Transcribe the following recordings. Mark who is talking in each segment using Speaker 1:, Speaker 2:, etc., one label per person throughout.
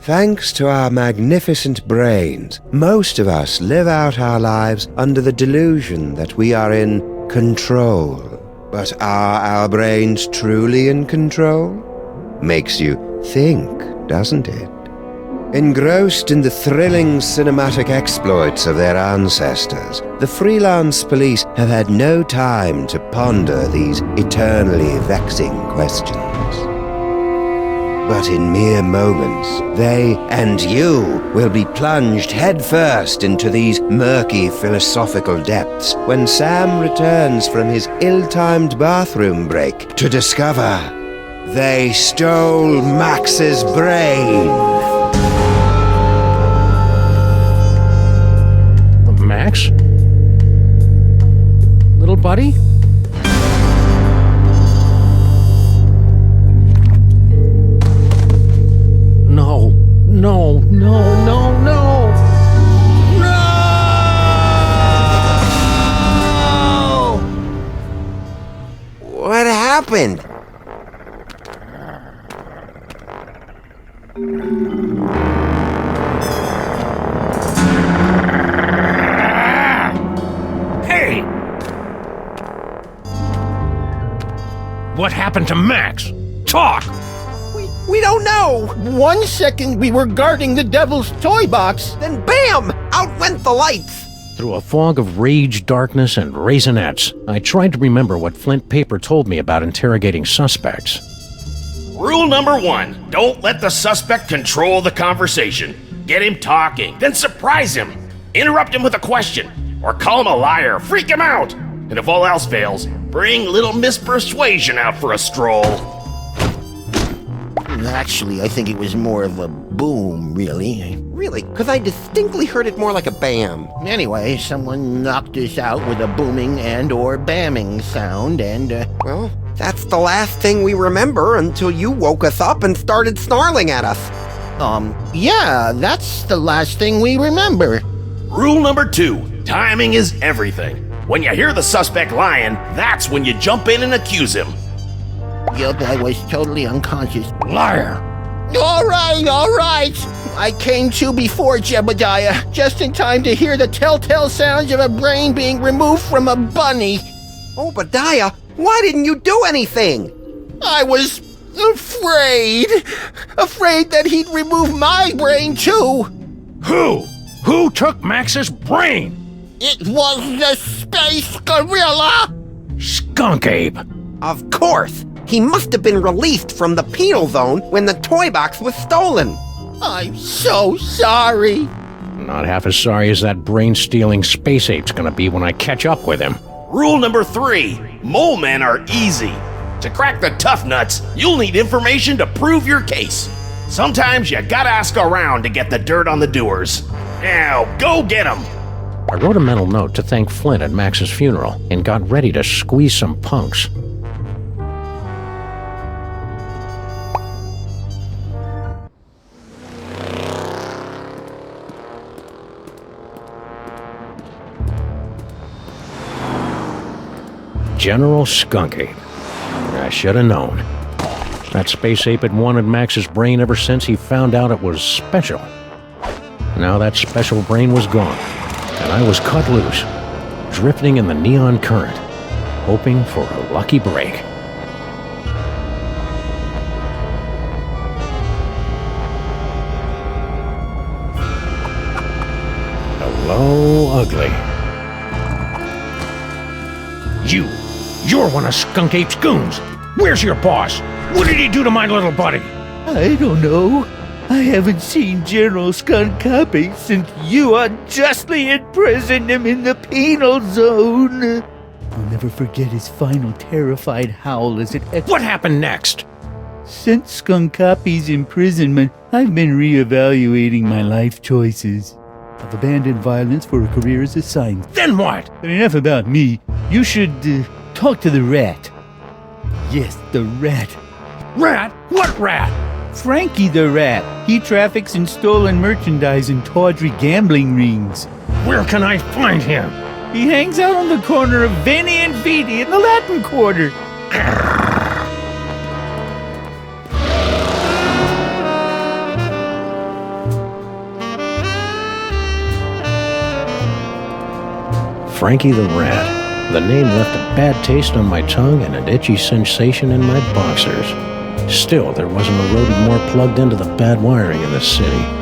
Speaker 1: Thanks to our magnificent brains, most of us live out our lives under the delusion that we are in control. But are our brains truly in control? Makes you think, doesn't it? Engrossed in the thrilling cinematic exploits of their ancestors, the freelance police have had no time to ponder these eternally vexing questions. But in mere moments, they and you will be plunged headfirst into these murky philosophical depths when Sam returns from his ill-timed bathroom break to discover they stole Max's brain.
Speaker 2: Max? Little buddy? No, no, no, no, no! No!
Speaker 1: What happened?
Speaker 2: Hey! What happened to Max? Talk!
Speaker 3: We don't know! 1 second we were guarding the devil's toy box, then BAM! Out went the lights!
Speaker 2: Through a fog of rage, darkness, and raisinets, I tried to remember what Flint Paper told me about interrogating suspects.
Speaker 4: Rule number 1, don't let the suspect control the conversation. Get him talking, then surprise him. Interrupt him with a question, or call him a liar, freak him out. And if all else fails, bring little Miss Persuasion out for a stroll.
Speaker 3: Actually, I think it was more of a boom, really.
Speaker 5: Really? Because I distinctly heard it more like a bam.
Speaker 3: Anyway, someone knocked us out with a booming and or bamming sound, and,
Speaker 5: Well, that's the last thing we remember until you woke us up and started snarling at us.
Speaker 3: yeah, that's the last thing we remember.
Speaker 4: Rule number 2, timing is everything. When you hear the suspect lying, that's when you jump in and accuse him.
Speaker 3: Yup, I was totally unconscious.
Speaker 2: Liar!
Speaker 3: All right. I came to before Jebediah, just in time to hear the telltale sounds of a brain being removed from a bunny.
Speaker 5: Obadiah, why didn't you do anything?
Speaker 3: I was afraid that he'd remove my brain too.
Speaker 2: Who? Who took Max's brain?
Speaker 3: It was the space gorilla.
Speaker 2: Skunk Ape!
Speaker 5: Of course. He must have been released from the penal zone when the toy box was stolen.
Speaker 3: I'm so sorry.
Speaker 2: Not half as sorry as that brain-stealing space ape's gonna be when I catch up with him.
Speaker 4: Rule number 3, mole men are easy. To crack the tough nuts, you'll need information to prove your case. Sometimes you gotta ask around to get the dirt on the doers. Now, go get 'em!
Speaker 2: I wrote a mental note to thank Flint at Max's funeral and got ready to squeeze some punks. General Skunk Ape. I should have known. That space ape had wanted Max's brain ever since he found out it was special. Now that special brain was gone, and I was cut loose, drifting in the neon current, hoping for a lucky break. Hello, ugly. You're one of Skunk Ape's goons. Where's your boss? What did he do to my little buddy?
Speaker 6: I don't know. I haven't seen General Skunk Ape since you unjustly imprisoned him in the penal zone. I'll never forget his final terrified howl as it echoed.
Speaker 2: What happened next?
Speaker 6: Since Skunk Ape's imprisonment, I've been reevaluating my life choices. I've abandoned violence for a career as a scientist.
Speaker 2: Then what?
Speaker 6: But enough about me. You should talk to the rat. Yes, the rat.
Speaker 2: Rat? What rat?
Speaker 6: Frankie the rat. He traffics in stolen merchandise and tawdry gambling rings.
Speaker 2: Where can I find him?
Speaker 6: He hangs out on the corner of Veni and Vidi in the Latin Quarter.
Speaker 2: Frankie the Rat. The name left a bad taste on my tongue and an itchy sensation in my boxers. Still, there wasn't a roadie more plugged into the bad wiring in the city.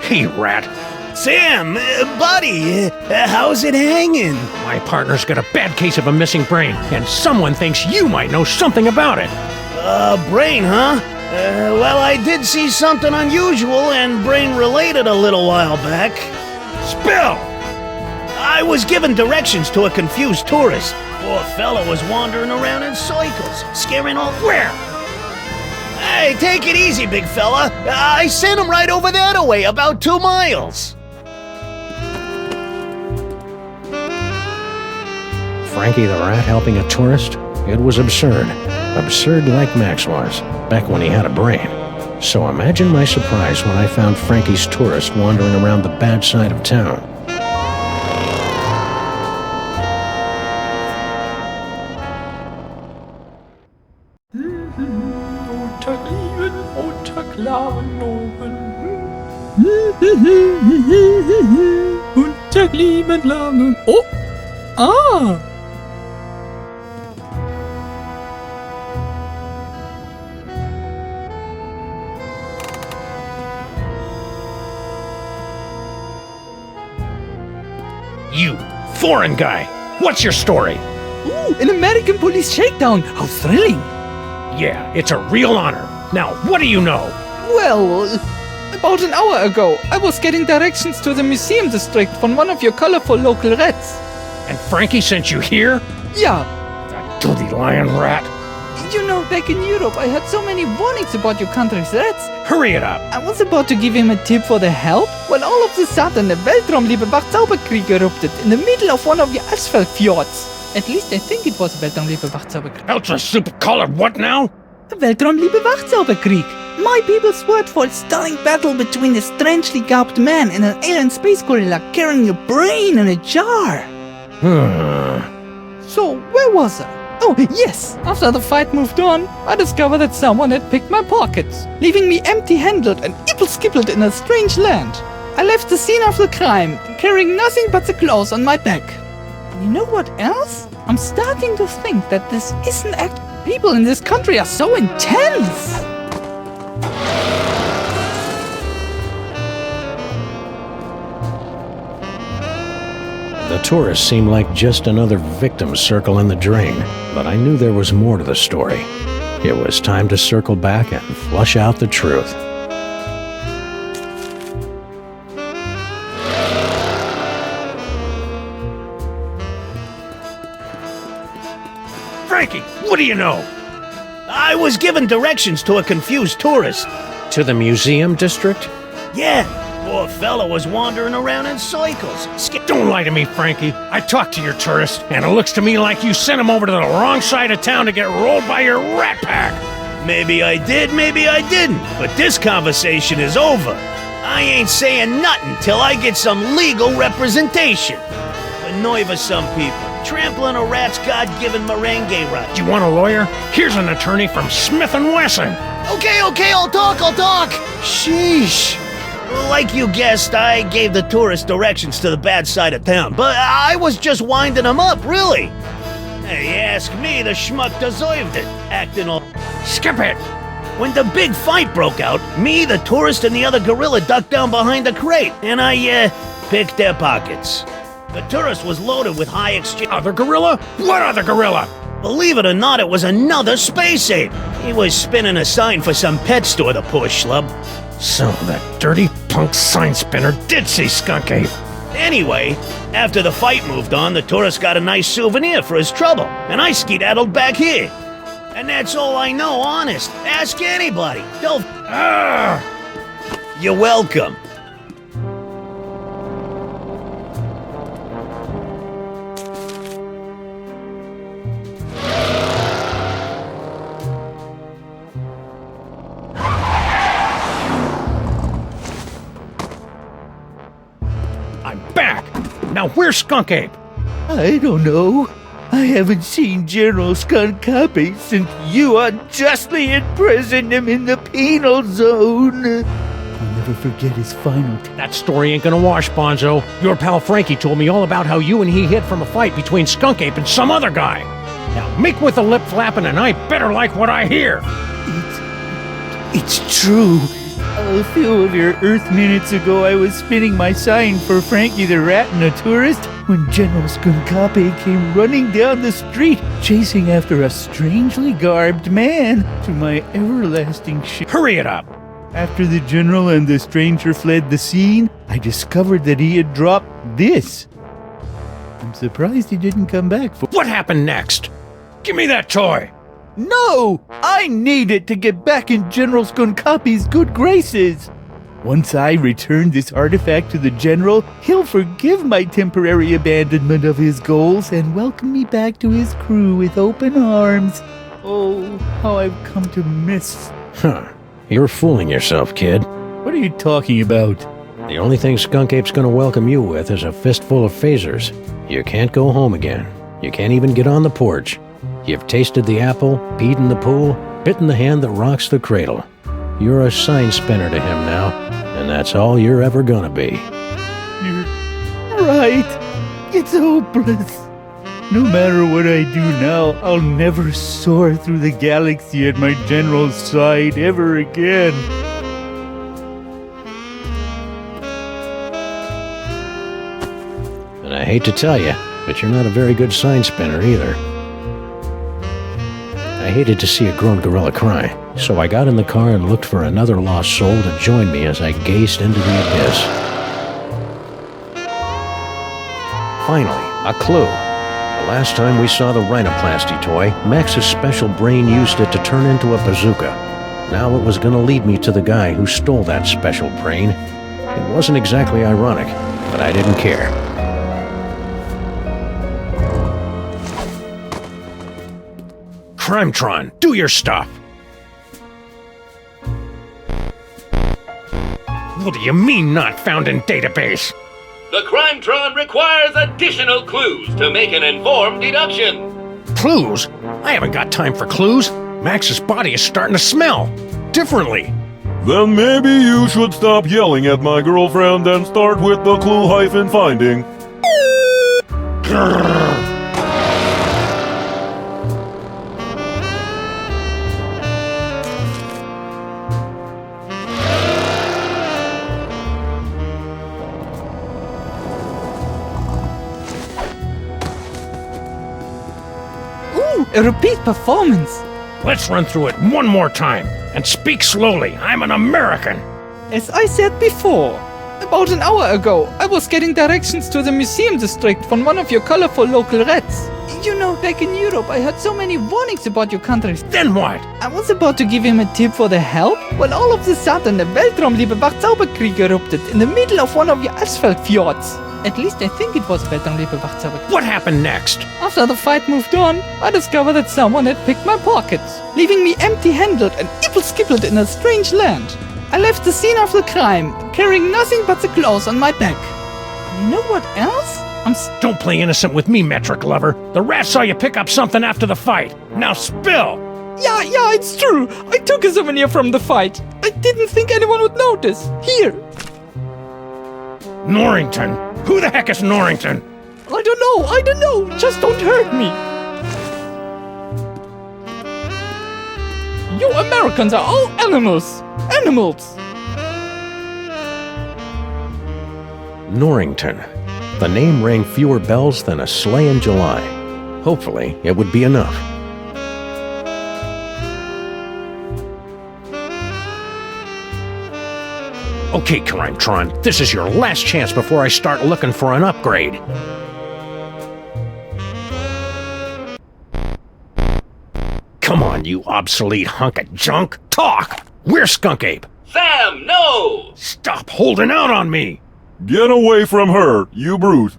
Speaker 2: Hey, Rat.
Speaker 7: Sam, buddy, how's it hanging?
Speaker 2: My partner's got a bad case of a missing brain, and someone thinks you might know something about it.
Speaker 7: Brain, huh? Well, I did see something unusual and brain-related a little while back.
Speaker 2: Spill!
Speaker 7: I was given directions to a confused tourist. Poor fella was wandering around in circles, scaring all...
Speaker 2: Where?
Speaker 7: Hey, take it easy, big fella. I sent him right over that away, about 2 miles.
Speaker 2: Frankie the Rat helping a tourist? It was absurd. Absurd like Max was, back when he had a brain. So imagine my surprise when I found Frankie's tourist wandering around the bad side of town.
Speaker 8: Oh! Ah!
Speaker 2: You, foreign guy, what's your story?
Speaker 8: Ooh, an American police shakedown! How thrilling!
Speaker 2: Yeah, it's a real honor. Now, what do you know?
Speaker 8: Well, about an hour ago, I was getting directions to the museum district from one of your colorful local rats.
Speaker 2: And Frankie sent you here?
Speaker 8: Yeah.
Speaker 2: That dirty lion rat.
Speaker 8: You know, back in Europe, I had so many warnings about your country's rats.
Speaker 2: Hurry it up.
Speaker 8: I was about to give him a tip for the help, when all of a sudden the Weltraumliebe-Wachzauberkrieg erupted in the middle of one of your asphalt fjords. At least I think it was Weltraumliebe-Wachzauberkrieg.
Speaker 2: Ultra super colored what now?
Speaker 8: Weltraumliebe-Wachzauberkrieg. My people's word for a stunning battle between a strangely garbed man and an alien space gorilla carrying a brain in a jar. So, where was I? Oh, yes! After the fight moved on, I discovered that someone had picked my pockets, leaving me empty-handed and ipple-skippled in a strange land. I left the scene of the crime, carrying nothing but the clothes on my back. And you know what else? I'm starting to think that this isn't act. People in this country are so intense!
Speaker 2: The tourist seemed like just another victim circling the drain, but I knew there was more to the story. It was time to circle back and flush out the truth. Frankie, what do you know?
Speaker 7: I was given directions to a confused tourist.
Speaker 2: To the museum district?
Speaker 7: Yeah, poor fella was wandering around in circles.
Speaker 2: Don't lie to me, Frankie. I talked to your tourist, and it looks to me like you sent him over to the wrong side of town to get rolled by your rat pack.
Speaker 7: Maybe I did, maybe I didn't, but this conversation is over. I ain't saying nothing till I get some legal representation. The nerve of some people, trampling a rat's God-given merengue right.
Speaker 2: Do you want a lawyer? Here's an attorney from Smith & Wesson.
Speaker 7: Okay, I'll talk. Sheesh. Like you guessed, I gave the tourist directions to the bad side of town, but I was just winding him up, really. Hey, ask me, the schmuck deserved it, acting all...
Speaker 2: Skip it!
Speaker 7: When the big fight broke out, me, the tourist, and the other gorilla ducked down behind a crate, and I, picked their pockets. The tourist was loaded with high exchange...
Speaker 2: Other gorilla? What other gorilla?
Speaker 7: Believe it or not, it was another space ape. He was spinning a sign for some pet store, the poor schlub.
Speaker 2: So that dirty punk sign spinner did see Skunk Ape.
Speaker 7: Anyway, after the fight moved on, the tourist got a nice souvenir for his trouble, and I skedaddled back here. And that's all I know, honest. Ask anybody. They'll...
Speaker 2: Ah!
Speaker 7: You're welcome.
Speaker 2: Now where's Skunk Ape?
Speaker 6: I don't know. I haven't seen General Skunk Copy since you unjustly imprisoned him in the penal zone. I'll never forget his final
Speaker 2: That story ain't gonna wash, Bonzo. Your pal Frankie told me all about how you and he hid from a fight between Skunk Ape and some other guy. Now make with the lip flapping and I better like what I hear.
Speaker 6: It's true. A few of your Earth minutes ago, I was spinning my sign for Frankie the Rat and a tourist when General Skunkape came running down the street, chasing after a strangely garbed man to my everlasting shame.
Speaker 2: Hurry it up!
Speaker 6: After the General and the stranger fled the scene, I discovered that he had dropped this. I'm surprised he didn't come back for—
Speaker 2: What happened next? Give me that toy!
Speaker 6: No! I need it to get back in General Skunkape's good graces! Once I return this artifact to the General, he'll forgive my temporary abandonment of his goals and welcome me back to his crew with open arms. Oh, how I've come to miss—
Speaker 2: Huh. You're fooling yourself, kid.
Speaker 6: What are you talking about?
Speaker 2: The only thing Skunk Ape's gonna welcome you with is a fistful of phasers. You can't go home again. You can't even get on the porch. You've tasted the apple, peed in the pool, bitten the hand that rocks the cradle. You're a sign spinner to him now, and that's all you're ever gonna be.
Speaker 6: You're right. It's hopeless. No matter what I do now, I'll never soar through the galaxy at my General's side ever again.
Speaker 2: And I hate to tell you, but you're not a very good sign spinner either. I hated to see a grown gorilla cry, so I got in the car and looked for another lost soul to join me as I gazed into the abyss. Finally, a clue. The last time we saw the rhinoplasty toy, Max's special brain used it to turn into a bazooka. Now it was going to lead me to the guy who stole that special brain. It wasn't exactly ironic, but I didn't care. Crimetron, do your stuff! What do you mean not found in database?
Speaker 9: The Crimetron requires additional clues to make an informed deduction.
Speaker 2: Clues? I haven't got time for clues. Max's body is starting to smell differently.
Speaker 10: Then maybe you should stop yelling at my girlfriend and start with the clue-finding.
Speaker 8: A repeat performance.
Speaker 2: Let's run through it one more time, and speak slowly. I'm an American.
Speaker 8: As I said before, about an hour ago, I was getting directions to the museum district from one of your colorful local rats. You know, back in Europe, I heard so many warnings about your countries.
Speaker 2: Then what?
Speaker 8: I was about to give him a tip for the help, when all of a sudden a Weltraumliebe Wachzauberkrieg erupted in the middle of one of your asphalt fjords. At least I think it was Weltraumliebe Wachzauberkrieg.
Speaker 2: What happened next?
Speaker 8: After the fight moved on, I discovered that someone had picked my pockets, leaving me empty-handed and evil-skippled in a strange land. I left the scene of the crime, carrying nothing but the clothes on my back. And you know what else?
Speaker 2: Don't play innocent with me, metric lover. The rat saw you pick up something after the fight. Now spill!
Speaker 8: Yeah, it's true. I took a souvenir from the fight. I didn't think anyone would notice. Here.
Speaker 2: Norrington? Who the heck is Norrington?
Speaker 8: I don't know. Just don't hurt me. You Americans are all animals. Animals.
Speaker 2: Norrington. The name rang fewer bells than a sleigh in July. Hopefully, it would be enough. Okay, Crimetron, this is your last chance before I start looking for an upgrade. Come on, you obsolete hunk of junk. Talk! Where's Skunk Ape?
Speaker 9: Sam, no!
Speaker 2: Stop holding out on me!
Speaker 10: Get away from her, you brute.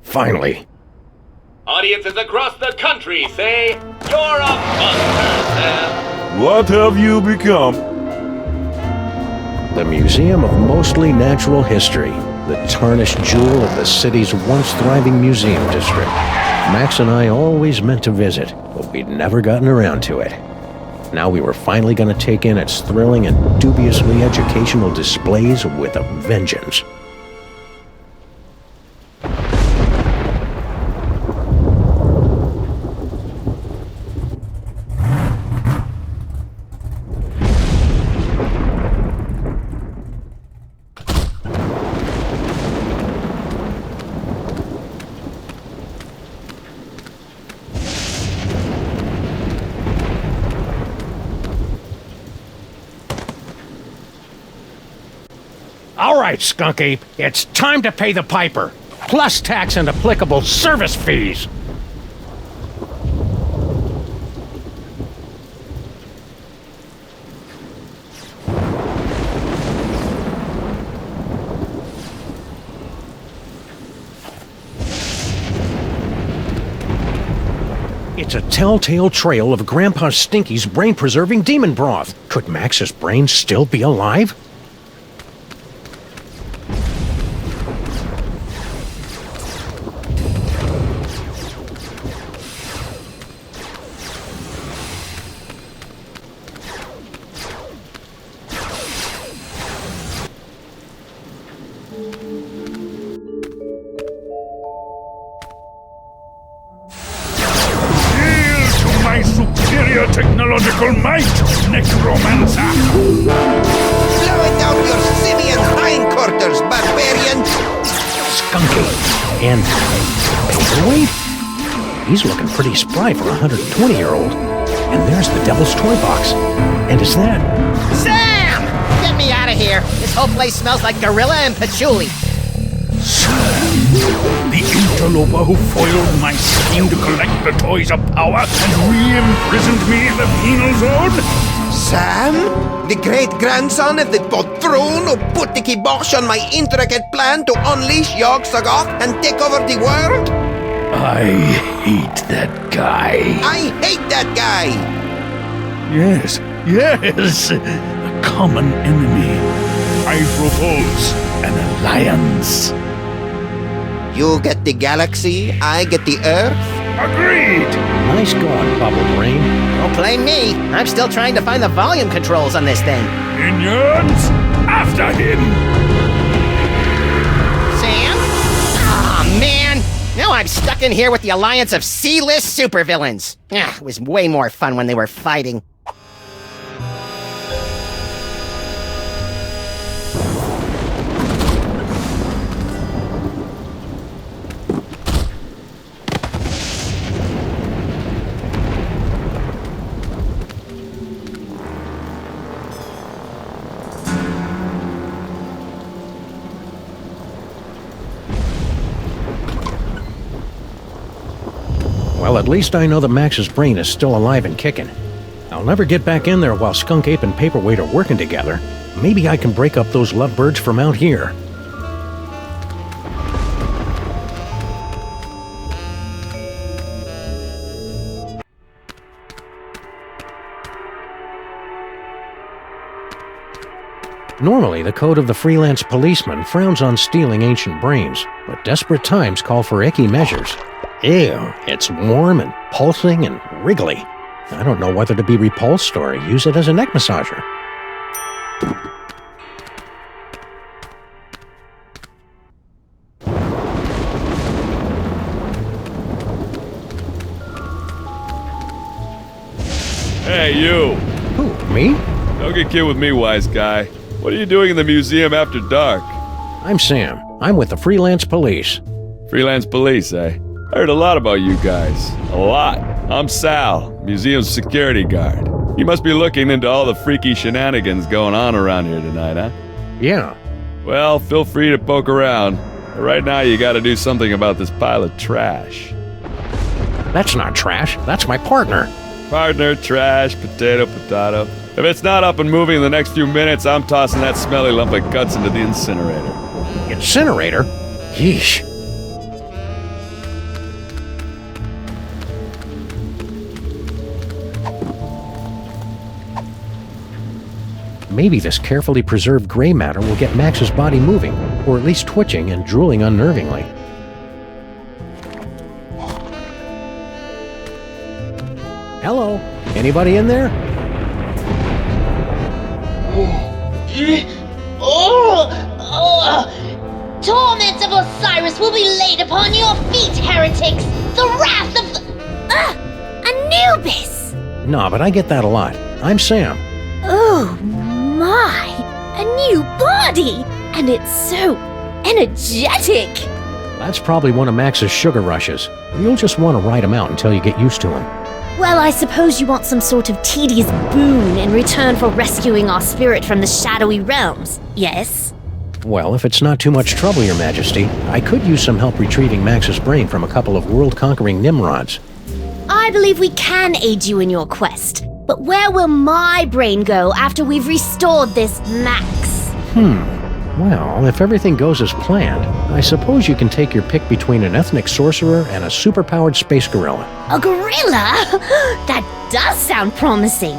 Speaker 2: Finally.
Speaker 9: audiences across the country say, "You're a monster, Sam."
Speaker 10: What have you become?
Speaker 2: The Museum of Mostly Natural History, the tarnished jewel of the city's once thriving museum district. Max and I always meant to visit, but we'd never gotten around to it. Now we were finally going to take in its thrilling and dubiously educational displays with a vengeance. All right, Skunk Ape, it's time to pay the piper, plus tax and applicable service fees. It's a telltale trail of Grandpa Stinky's brain-preserving demon broth. Could Max's brain still be alive?
Speaker 10: Technological might, necromancer!
Speaker 5: Blow it down your simian hindquarters, barbarian!
Speaker 2: Skunky and paperweight? He's looking pretty spry for a 120-year-old. And there's the Devil's Toy Box. And is that...
Speaker 3: Sam! Get me out of here. This whole place smells like gorilla and patchouli.
Speaker 10: The interloper who foiled my scheme to collect the toys of power and re-imprisoned me in the penal zone?
Speaker 5: Sam? The great-grandson of the patron who put the kibosh on my intricate plan to unleash Yog-Sothoth and take over the world?
Speaker 10: I hate that guy.
Speaker 5: I hate that guy!
Speaker 10: Yes, a common enemy. I propose an alliance.
Speaker 5: You get the galaxy, I get the Earth?
Speaker 10: Agreed!
Speaker 2: Nice going, Bubble Brain.
Speaker 3: Don't blame me. I'm still trying to find the volume controls on this thing.
Speaker 10: Minions, after him!
Speaker 3: Sam? Aw, man! Now I'm stuck in here with the alliance of C-list supervillains. It was way more fun when they were fighting.
Speaker 2: Well, at least I know that Max's brain is still alive and kicking. I'll never get back in there while Skunk Ape and Paperweight are working together. Maybe I can break up those lovebirds from out here. Normally, the code of the freelance policeman frowns on stealing ancient brains, but desperate times call for icky measures. Ew, it's warm and pulsing and wriggly. I don't know whether to be repulsed or use it as a neck massager.
Speaker 11: Hey, you!
Speaker 2: Who, me?
Speaker 11: Don't get killed with me, wise guy. What are you doing in the museum after dark?
Speaker 2: I'm Sam. I'm with the freelance police.
Speaker 11: Freelance police, eh? I heard a lot about you guys. A lot. I'm Sal, museum's security guard. You must be looking into all the freaky shenanigans going on around here tonight, huh?
Speaker 2: Yeah.
Speaker 11: Well, feel free to poke around. But right now you gotta do something about this pile of trash.
Speaker 2: That's not trash. That's my partner.
Speaker 11: Partner, trash, potato. If it's not up and moving in the next few minutes, I'm tossing that smelly lump of guts into the incinerator.
Speaker 2: Incinerator? Yeesh. Maybe this carefully preserved gray matter will get Max's body moving, or at least twitching and drooling unnervingly. Hello? Anybody in there?
Speaker 12: Torment of Osiris will be laid upon your feet, heretics! The wrath of Anubis!
Speaker 2: Nah, but I get that a lot. I'm Sam.
Speaker 12: Oh my! A new body! And it's so energetic!
Speaker 2: That's probably one of Max's sugar rushes. You'll just want to ride him out until you get used to him.
Speaker 12: Well, I suppose you want some sort of tedious boon in return for rescuing our spirit from the shadowy realms, yes?
Speaker 2: Well, if it's not too much trouble, Your Majesty, I could use some help retrieving Max's brain from a couple of world-conquering Nimrods.
Speaker 12: I believe we can aid you in your quest, but where will my brain go after we've restored this Max?
Speaker 2: Well, if everything goes as planned, I suppose you can take your pick between an ethnic sorcerer and a superpowered space gorilla.
Speaker 12: A gorilla? That does sound promising.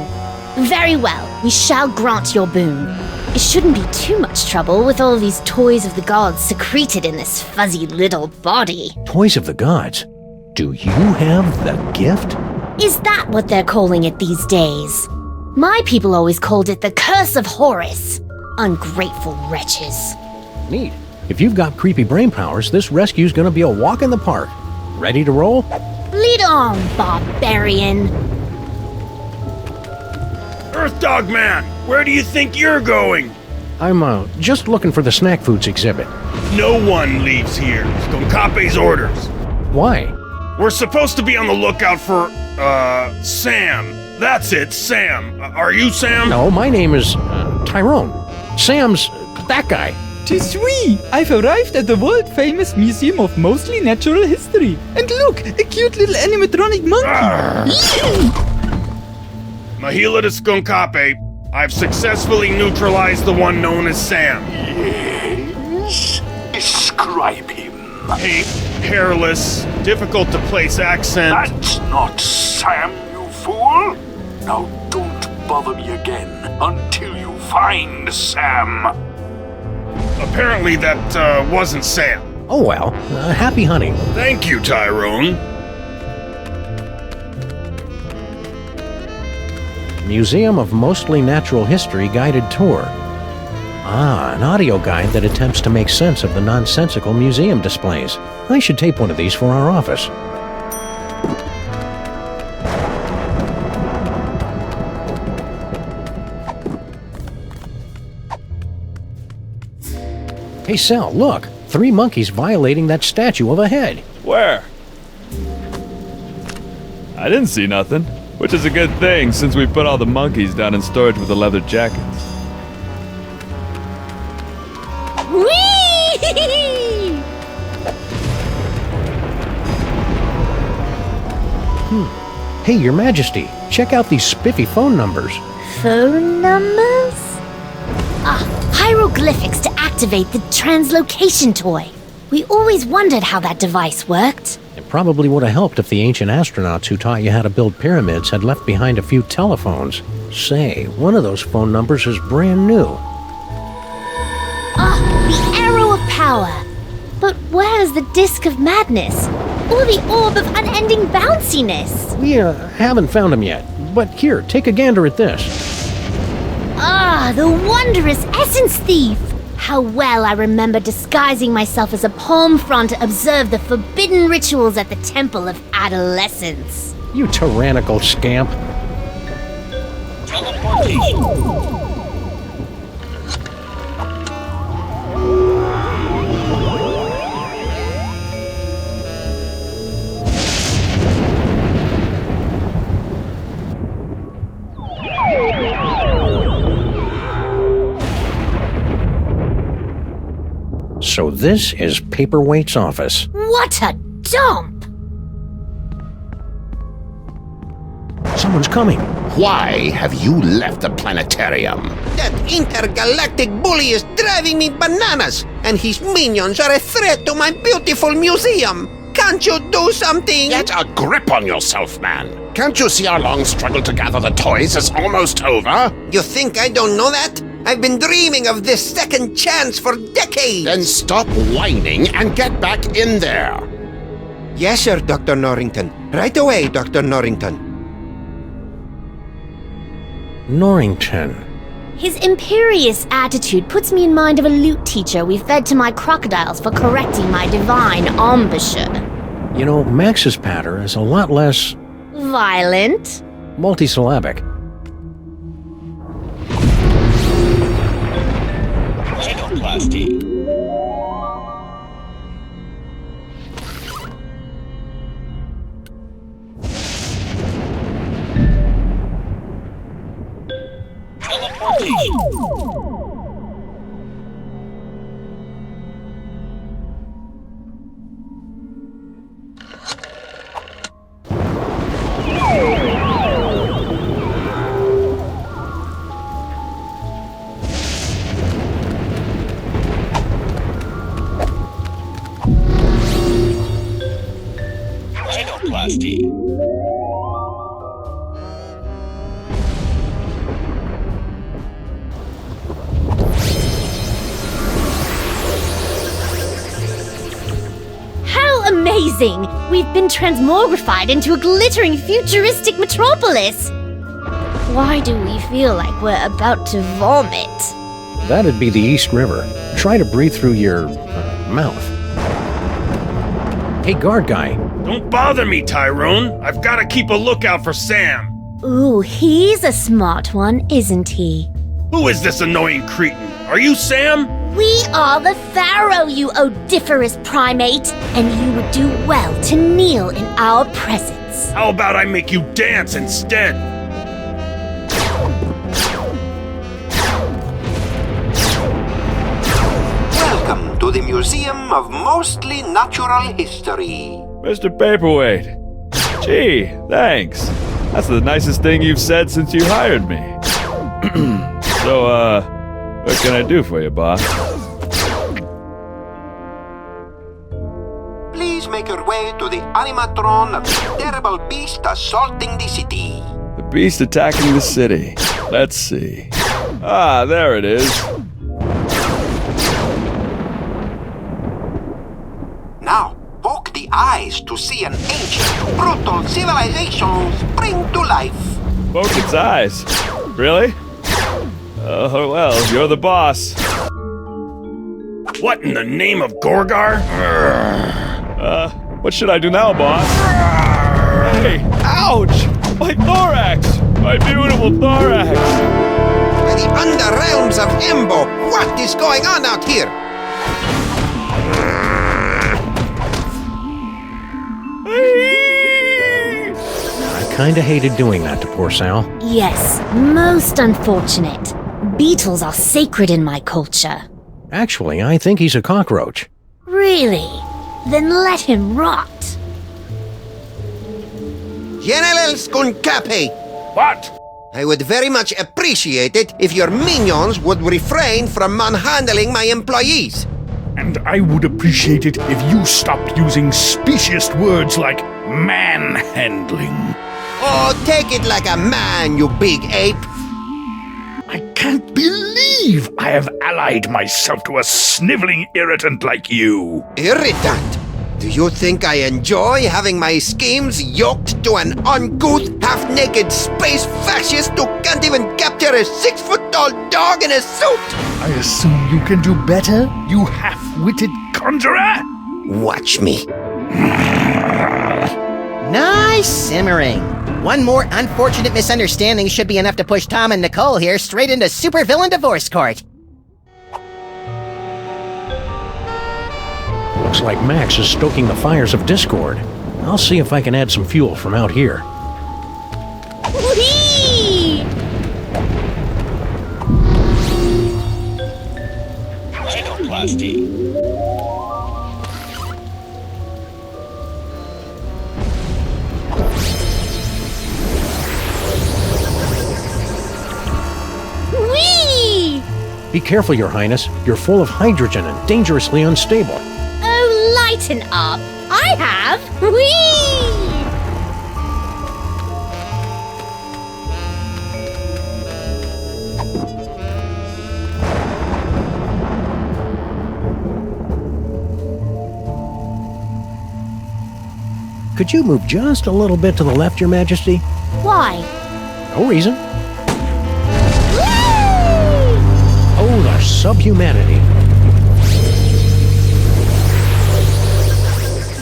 Speaker 12: Very well, we shall grant your boon. It shouldn't be too much trouble with all these toys of the gods secreted in this fuzzy little body.
Speaker 2: Toys of the gods? Do you have the gift?
Speaker 12: Is that what they're calling it these days? My people always called it the Curse of Horus. Ungrateful wretches.
Speaker 2: Neat. If you've got creepy brain powers, this rescue's gonna be a walk in the park. Ready to roll?
Speaker 12: Lead on, barbarian.
Speaker 10: Earth Dog Man, where do you think you're going?
Speaker 2: I'm, just looking for the snack foods exhibit.
Speaker 10: No one leaves here. Skonkape's orders.
Speaker 2: Why?
Speaker 10: We're supposed to be on the lookout for, Sam. That's it, Sam. Are you Sam?
Speaker 2: No, my name is, Tyrone. Sam's that guy.
Speaker 8: Tis we! I've arrived at the world-famous Museum of Mostly Natural History. And look, a cute little animatronic monkey.
Speaker 10: Mahila to Skonkape, I've successfully neutralized the one known as Sam.
Speaker 13: Yes? Describe him.
Speaker 10: Hey, hairless, difficult to place accent.
Speaker 13: That's not Sam, you fool! Now don't bother me again until you find Sam.
Speaker 10: Apparently that, wasn't Sam.
Speaker 2: Oh well, happy hunting.
Speaker 10: Thank you, Tyrone.
Speaker 2: Museum of Mostly Natural History guided tour. Ah, an audio guide that attempts to make sense of the nonsensical museum displays. I should tape one of these for our office. Hey, Sal, look! 3 monkeys violating that statue of a head.
Speaker 11: Where? I didn't see nothing, which is a good thing since we put all the monkeys down in storage with the leather jackets.
Speaker 12: Whee!
Speaker 2: Hey, Your Majesty, check out these spiffy phone numbers.
Speaker 12: Phone numbers? Ah, hieroglyphics to activate the translocation toy. We always wondered how that device worked.
Speaker 2: It probably would have helped if the ancient astronauts who taught you how to build pyramids had left behind a few telephones. Say, one of those phone numbers is brand new.
Speaker 12: Ah, the arrow of power. But where's the disc of madness? Or the orb of unending bounciness?
Speaker 2: We haven't found them yet. But here, take a gander at this.
Speaker 12: Ah, the wondrous essence thief! How well I remember disguising myself as a palm frond to observe the forbidden rituals at the Temple of Adolescence.
Speaker 2: You tyrannical scamp. So this is Paperweight's office.
Speaker 12: What a dump!
Speaker 2: Someone's coming.
Speaker 3: Why have you left the planetarium?
Speaker 5: That intergalactic bully is driving me bananas, and his minions are a threat to my beautiful museum. Can't you do something?
Speaker 4: Get a grip on yourself, man. Can't you see our long struggle to gather the toys is almost over?
Speaker 5: You think I don't know that? I've been dreaming of this second chance for decades.
Speaker 4: Then stop whining and get back in there.
Speaker 1: Yes, sir, Dr. Norrington. Right away, Dr. Norrington.
Speaker 2: Norrington.
Speaker 12: His imperious attitude puts me in mind of a lute teacher we fed to my crocodiles for correcting my divine embouchure.
Speaker 2: You know, Max's patter is a lot less
Speaker 12: Violent?
Speaker 2: multisyllabic.
Speaker 9: Cytoplasty. Cytoplasty.
Speaker 12: How amazing! We've been transmogrified into a glittering futuristic metropolis! Why do we feel like we're about to vomit?
Speaker 2: That'd be the East River. Try to breathe through your mouth. Hey, guard guy.
Speaker 10: Don't bother me, Tyrone. I've got to keep a lookout for Sam.
Speaker 12: Ooh, he's a smart one, isn't he?
Speaker 10: Who is this annoying cretin? Are you Sam?
Speaker 12: We are the Pharaoh, you odiferous primate, and you would do well to kneel in our presence.
Speaker 10: How about I make you dance instead?
Speaker 5: Welcome to the Museum of Mostly Natural History.
Speaker 11: Mr. Paperweight. Gee, thanks. That's the nicest thing you've said since you hired me. So, what can I do for you, boss?
Speaker 5: Please make your way to the animatron of the terrible beast assaulting the city.
Speaker 11: The beast attacking the city. Let's see. Ah, there it is.
Speaker 5: Now, poke the eyes to see an ancient, brutal civilization spring to life.
Speaker 11: Poke its eyes. Really? Oh, well, you're the boss.
Speaker 10: What in the name of Gorgar?
Speaker 11: What should I do now, boss? Hey, ouch! My thorax! My beautiful thorax!
Speaker 5: By the underrealms of Embo, what is going on out here?
Speaker 2: I kinda hated doing that to poor Sal.
Speaker 12: Yes, most unfortunate. Beetles are sacred in my culture.
Speaker 2: Actually, I think he's a cockroach.
Speaker 12: Really? Then let him rot.
Speaker 5: General Skunkape!
Speaker 10: What?
Speaker 5: I would very much appreciate it if your minions would refrain from manhandling my employees.
Speaker 10: And I would appreciate it if you stopped using specious words like manhandling.
Speaker 5: Oh, take it like a man, you big ape.
Speaker 10: I can't believe I have allied myself to a sniveling irritant like you.
Speaker 5: Irritant? Do you think I enjoy having my schemes yoked to an uncouth, half-naked space fascist who can't even capture a 6-foot-tall dog in a suit?
Speaker 10: I assume you can do better, you half-witted conjurer?
Speaker 5: Watch me.
Speaker 3: Nice simmering. One more unfortunate misunderstanding should be enough to push Tom and Nicole here straight into supervillain divorce court.
Speaker 2: Looks like Max is stoking the fires of discord. I'll see if I can add some fuel from out here.
Speaker 12: Whee!
Speaker 9: Cytoplasty.
Speaker 12: Whee!
Speaker 2: Be careful, Your Highness. You're full of hydrogen and dangerously unstable.
Speaker 12: Oh, lighten up. I I have! Whee!
Speaker 2: Could you move just a little bit to the left, Your Majesty?
Speaker 12: Why?
Speaker 2: No reason.
Speaker 12: Whee!
Speaker 2: Oh, the subhumanity.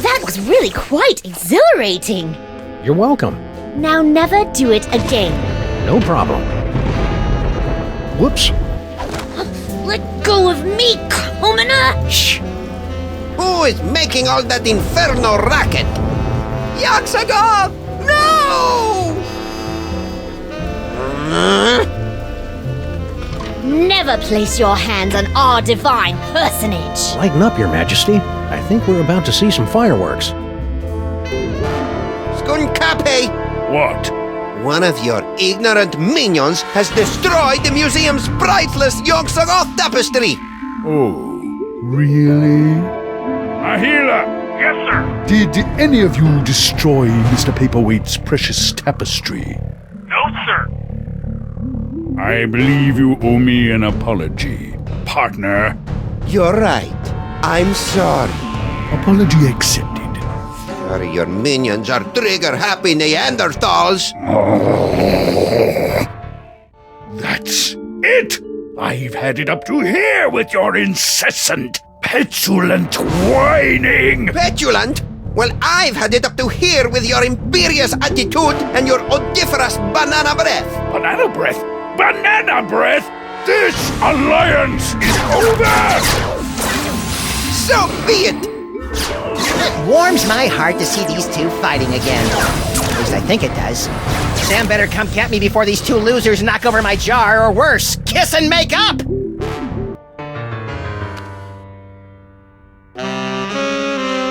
Speaker 12: That was really quite exhilarating.
Speaker 2: You're welcome.
Speaker 12: Now never do it again.
Speaker 2: No problem. Whoops.
Speaker 12: Let go of me, commoner!
Speaker 2: Shh.
Speaker 5: Who is making all that inferno racket? Yaxagov! No!
Speaker 12: Never place your hands on our divine personage.
Speaker 2: Lighten up, Your Majesty. I think we're about to see some fireworks.
Speaker 5: Skunkape!
Speaker 10: What?
Speaker 5: One of your ignorant minions has destroyed the museum's priceless Yaxagov tapestry!
Speaker 10: Oh, really? Ahila! Yes, sir. Did any of you destroy Mr. Paperweight's precious tapestry?
Speaker 13: No, sir.
Speaker 10: I believe you owe me an apology, partner.
Speaker 5: You're right. I'm sorry.
Speaker 10: Apology accepted.
Speaker 5: Sorry, your minions are trigger-happy Neanderthals.
Speaker 10: That's it! I've had it up to here with your incessant, petulant whining!
Speaker 5: Petulant? Well, I've had it up to here with your imperious attitude and your odoriferous banana breath.
Speaker 10: Banana breath? Banana breath? This alliance is over!
Speaker 5: So be it!
Speaker 3: It warms my heart to see these two fighting again. At least I think it does. Sam better come get me before these two losers knock over my jar, or worse, kiss and make up!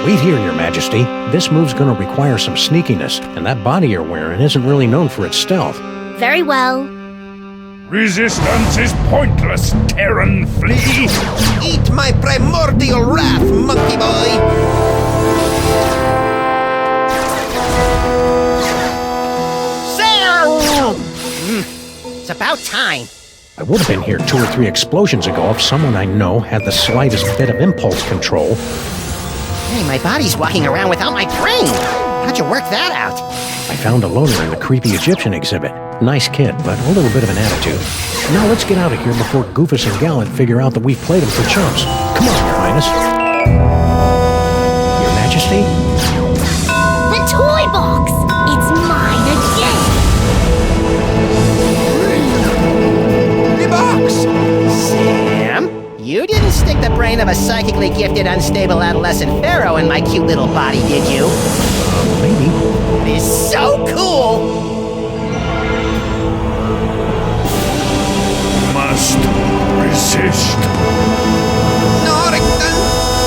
Speaker 2: Wait here, Your Majesty. This move's gonna require some sneakiness, and that body you're wearing isn't really known for its stealth.
Speaker 12: Very well.
Speaker 10: Resistance is pointless, Terran flea!
Speaker 5: Eat my primordial wrath, monkey boy!
Speaker 3: Sam! It's about time.
Speaker 2: I would have been here 2 or 3 explosions ago if someone I know had the slightest bit of impulse control.
Speaker 3: Hey, my body's walking around without my brain. How'd you work that out?
Speaker 2: I found a loner in the creepy Egyptian exhibit. Nice kid, but a little bit of an attitude. Now let's get out of here before Goofus and Gallant figure out that we've played them for chumps. Come on, Your Highness. Your Majesty?
Speaker 12: The toy box! It's mine again!
Speaker 5: The box!
Speaker 3: Sam, you didn't stick the brain of a psychically gifted, unstable adolescent pharaoh in my cute little body, did you?
Speaker 2: Maybe.
Speaker 3: It is so cool!
Speaker 10: Must resist.
Speaker 5: Norrington,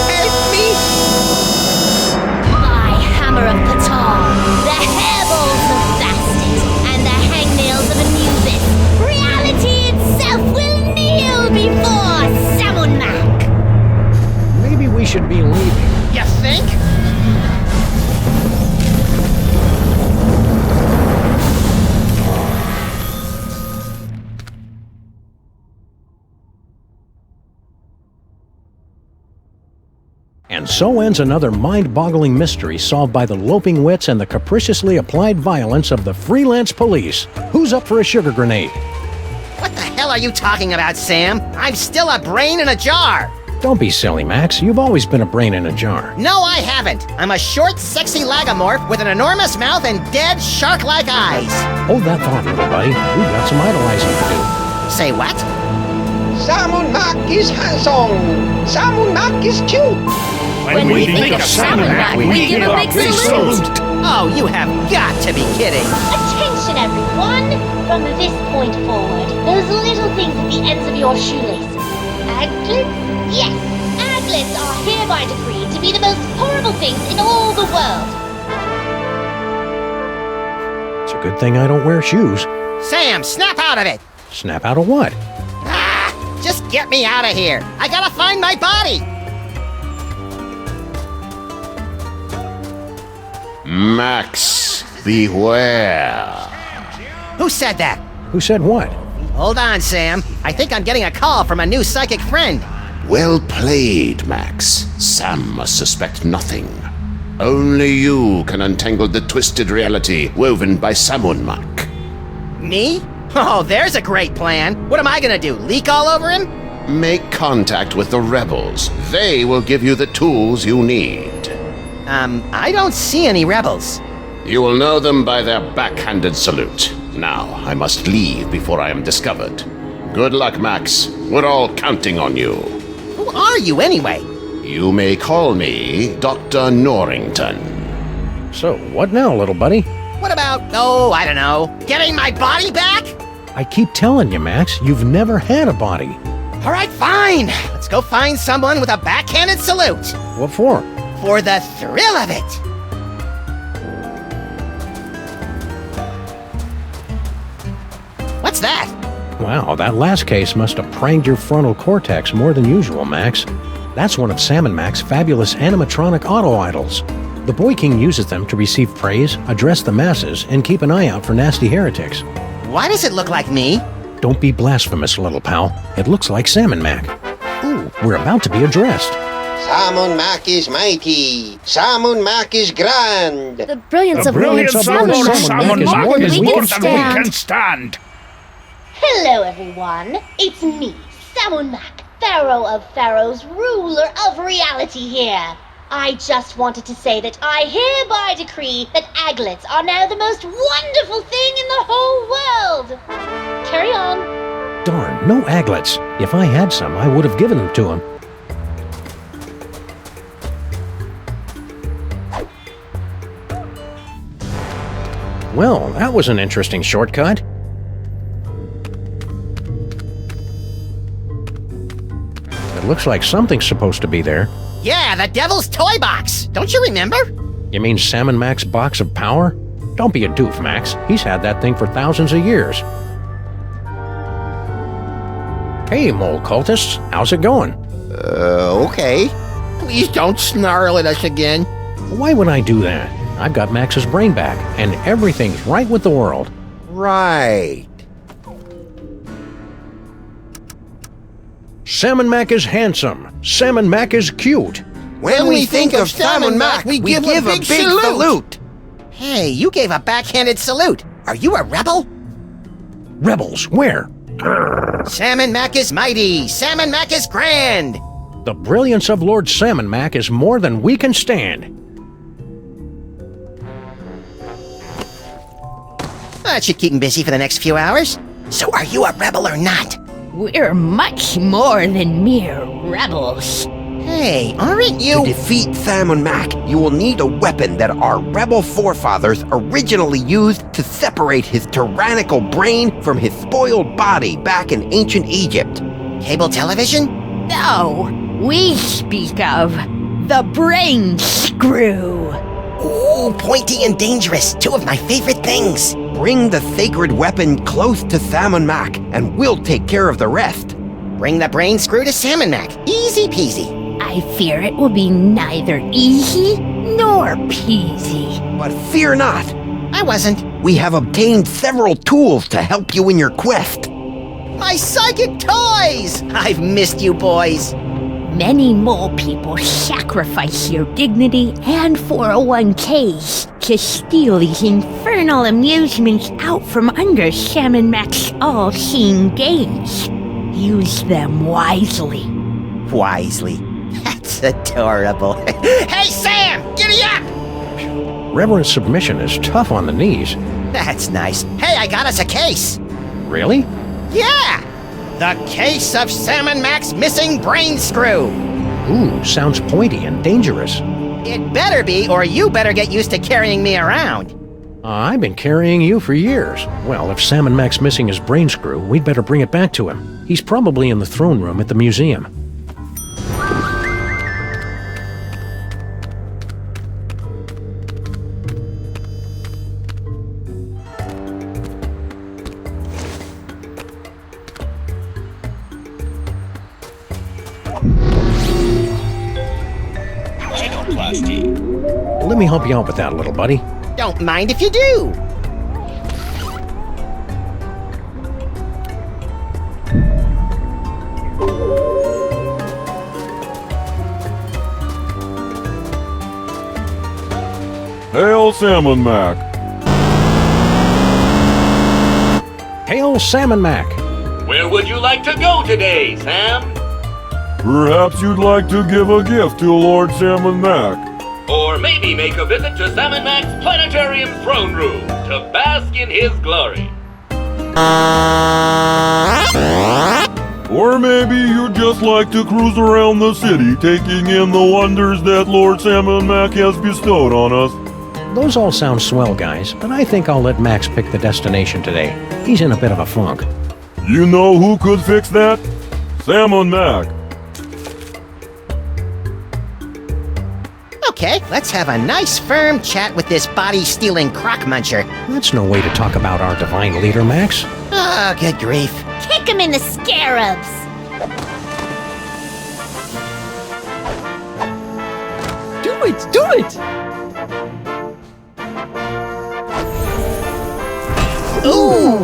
Speaker 5: help me!
Speaker 12: My hammer of Ptah, the hairballs of Bastet, and the hangnails of Anubis. Reality itself will kneel before Sam Max.
Speaker 2: Maybe we should be leaving.
Speaker 3: You think?
Speaker 2: And so ends another mind-boggling mystery solved by the loping wits and the capriciously applied violence of the freelance police. Who's up for a sugar grenade?
Speaker 3: What the hell are you talking about, Sam? I'm still a brain in a jar!
Speaker 2: Don't be silly, Max. You've always been a brain in a jar.
Speaker 3: No, I haven't. I'm a short, sexy lagomorph with an enormous mouth and dead, shark-like eyes.
Speaker 2: Hold that thought, little buddy. We've got some idolizing to do.
Speaker 3: Say what?
Speaker 5: Sam Max is handsome! Sam Max is cute!
Speaker 9: When we think of Sam Max, we give a big salute!
Speaker 3: Oh, you have got to be kidding!
Speaker 12: Attention, everyone! From this point forward, those little things at the ends of your shoelaces. Aglets? Yes! Aglets are hereby decreed to be the most horrible things in all the world.
Speaker 2: It's a good thing I don't wear shoes.
Speaker 3: Sam, snap out of it!
Speaker 2: Snap out of what?
Speaker 3: Ah! Just get me out of here! I gotta find my body!
Speaker 4: Max, beware.
Speaker 3: Who said that?
Speaker 2: Who said what?
Speaker 3: Hold on, Sam. I think I'm getting a call from a new psychic friend.
Speaker 4: Well played, Max. Sam must suspect nothing. Only you can untangle the twisted reality woven by Sam Max.
Speaker 3: Me? Oh, there's a great plan. What am I gonna do, leak all over him?
Speaker 4: Make contact with the rebels. They will give you the tools you need.
Speaker 3: I don't see any rebels.
Speaker 4: You will know them by their backhanded salute. Now, I must leave before I am discovered. Good luck, Max. We're all counting on you.
Speaker 3: Who are you, anyway?
Speaker 4: You may call me Dr. Norrington.
Speaker 2: So, what now, little buddy?
Speaker 3: What about, oh, I don't know, getting my body back?
Speaker 2: I keep telling you, Max, you've never had a body.
Speaker 3: All right, fine. Let's go find someone with a backhanded salute.
Speaker 2: What for?
Speaker 3: For the thrill of it. What's that?
Speaker 2: Wow, that last case must have pranked your frontal cortex more than usual, Max. That's one of Sam Max's fabulous animatronic auto-idols. The Boy King uses them to receive praise, address the masses, and keep an eye out for nasty heretics.
Speaker 3: Why does it look like me?
Speaker 2: Don't be blasphemous, little pal. It looks like Sam Max. Ooh, we're about to be addressed.
Speaker 5: Sam Max is mighty. Sam Max is grand.
Speaker 12: The brilliance of Lord
Speaker 10: Sam
Speaker 12: Max
Speaker 10: Max
Speaker 12: is more than we can stand.
Speaker 10: stand.
Speaker 14: Hello, everyone. It's me, Sam Max, Pharaoh of Pharaohs, ruler of reality here. I just wanted to say that I hereby decree that aglets are now the most wonderful thing in the whole world. Carry on.
Speaker 2: Darn, no aglets. If I had some, I would have given them to him. Well, that was an interesting shortcut. It looks like something's supposed to be there.
Speaker 3: Yeah, the Devil's Toy Box. Don't you remember?
Speaker 2: You mean Sam Max's box of power? Don't be a doof, Max. He's had that thing for thousands of years. Hey, mole cultists. How's it going?
Speaker 3: Okay. Please don't snarl at us again.
Speaker 2: Why would I do that? I've got Max's brain back, and everything's right with the world.
Speaker 1: Right.
Speaker 2: Sam Max is handsome. Sam Max is cute.
Speaker 5: When we think of Sam Max, we give a big salute.
Speaker 3: Hey, you gave a backhanded salute. Are you a rebel?
Speaker 2: Rebels, where?
Speaker 3: Sam Max is mighty. Sam Max is grand.
Speaker 2: The brilliance of Lord Sam Max is more than we can stand.
Speaker 3: That should keep him busy for the next few hours. So are you a rebel or not?
Speaker 14: We're much more than mere rebels.
Speaker 3: Hey, aren't you?
Speaker 5: To defeat Sam Max, you will need a weapon that our rebel forefathers originally used to separate his tyrannical brain from his spoiled body back in ancient Egypt.
Speaker 3: Cable television?
Speaker 14: No, we speak of the brain screw.
Speaker 3: Ooh, pointy and dangerous. Two of my favorite things.
Speaker 5: Bring the sacred weapon close to Sam Max, and we'll take care of the rest.
Speaker 3: Bring the brain screw to Sam Max. Easy peasy.
Speaker 14: I fear it will be neither easy nor peasy.
Speaker 5: But fear not.
Speaker 3: I wasn't.
Speaker 5: We have obtained several tools to help you in your quest.
Speaker 3: My psychic toys! I've missed you boys.
Speaker 14: Many more people sacrifice their dignity and 401ks to steal these infernal amusements out from under Sam Max's all-seeing gaze. Use them wisely.
Speaker 3: Wisely. That's adorable. Hey, Sam! Giddy up!
Speaker 2: Reverent submission is tough on the knees.
Speaker 3: That's nice. Hey, I got us a case.
Speaker 2: Really?
Speaker 3: Yeah! The case of Sam Max's missing brain screw.
Speaker 2: Ooh, sounds pointy and dangerous.
Speaker 3: It better be, or you better get used to carrying me around.
Speaker 2: I've been carrying you for years. Well, if Sam Max's missing his brain screw, we'd better bring it back to him. He's probably in the throne room at the museum. Let me help you out with that, little buddy.
Speaker 3: Don't mind if you do.
Speaker 11: Hail Salmon Mac.
Speaker 2: Hail Salmon Mac.
Speaker 9: Where would you like to go today, Sam?
Speaker 11: Perhaps you'd like to give a gift to Lord Salmon Mac.
Speaker 9: Or maybe make a visit to Salmon Mac's planetarium throne room to bask in his glory.
Speaker 11: Or maybe you'd just like to cruise around the city, taking in the wonders that Lord Salmon Mac has bestowed on us.
Speaker 2: Those all sound swell, guys, but I think I'll let Max pick the destination today. He's in a bit of a funk.
Speaker 11: You know who could fix that? Salmon Mac.
Speaker 3: Okay, let's have a nice firm chat with this body-stealing crock muncher.
Speaker 2: That's no way to talk about our divine leader, Max.
Speaker 3: Oh, good grief.
Speaker 12: Kick him in the scarabs!
Speaker 8: Do it! Do it!
Speaker 3: Ooh!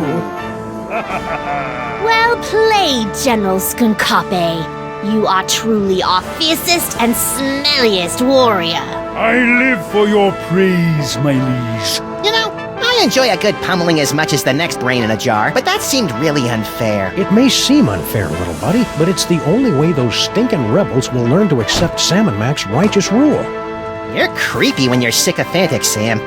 Speaker 12: Well played, General Skunkape. You are truly our fiercest and smelliest warrior.
Speaker 10: I live for your praise, my liege.
Speaker 3: You know, I enjoy a good pummeling as much as the next brain in a jar, but that seemed really unfair.
Speaker 2: It may seem unfair, little buddy, but it's the only way those stinking rebels will learn to accept Salmon Mac's righteous rule.
Speaker 3: You're creepy when you're sycophantic, Sam.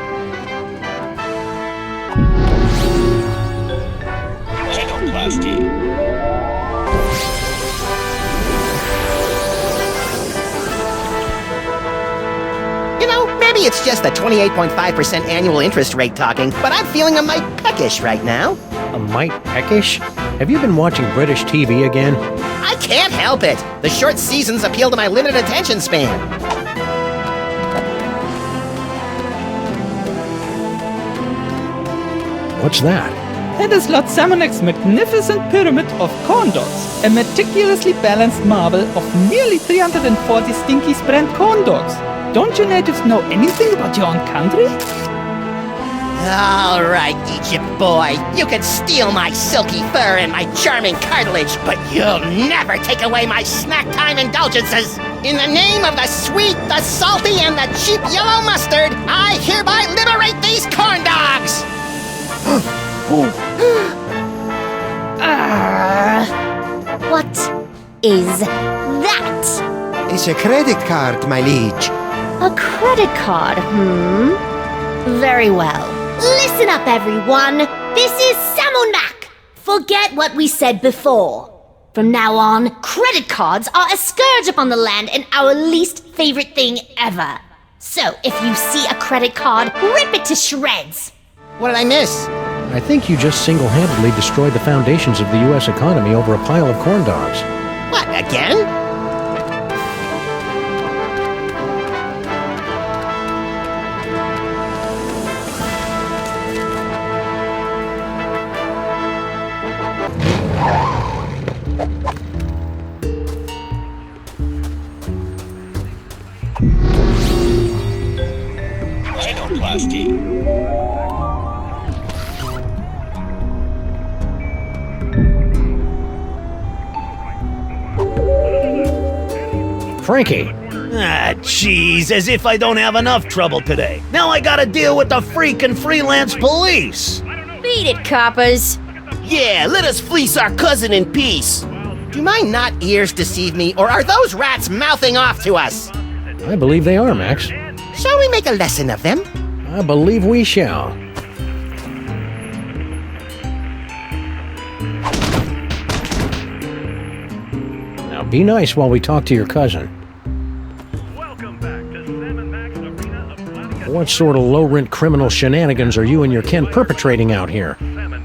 Speaker 3: You know, maybe it's just the 28.5% annual interest rate talking, but I'm feeling a mite peckish right now.
Speaker 2: A mite peckish? Have you been watching British TV again?
Speaker 3: I can't help it. The short seasons appeal to my limited attention span.
Speaker 2: What's that?
Speaker 8: That is Lord Salmon's magnificent pyramid of corn dogs, a meticulously balanced marble of nearly 340 stinky brand corn dogs. Don't you natives know anything about your own country?
Speaker 3: All right, Egypt boy, you can steal my silky fur and my charming cartilage, but you'll never take away my snack time indulgences. In the name of the sweet, the salty, and the cheap yellow mustard, I hereby liberate these corn dogs!
Speaker 12: What is that?
Speaker 1: It's a credit card, my liege.
Speaker 12: A credit card, Very well. Listen up, everyone. This is Salmon Mac. Forget what we said before. From now on, credit cards are a scourge upon the land and our least favorite thing ever. So, if you see a credit card, rip it to shreds.
Speaker 3: What did I miss?
Speaker 2: I think you just single-handedly destroyed the foundations of the U.S. economy over a pile of corn dogs.
Speaker 3: What, again?
Speaker 2: Frankie!
Speaker 7: Ah, jeez, as if I don't have enough trouble today. Now I gotta deal with the freaking freelance police.
Speaker 12: Beat it, coppers.
Speaker 3: Yeah, let us fleece our cousin in peace. Do my not ears deceive me, or are those rats mouthing off to us?
Speaker 2: I believe they are, Max.
Speaker 3: Shall we make a lesson of them?
Speaker 2: I believe we shall. Now be nice while we talk to your cousin. What sort of low-rent criminal shenanigans are you and your kin perpetrating out here?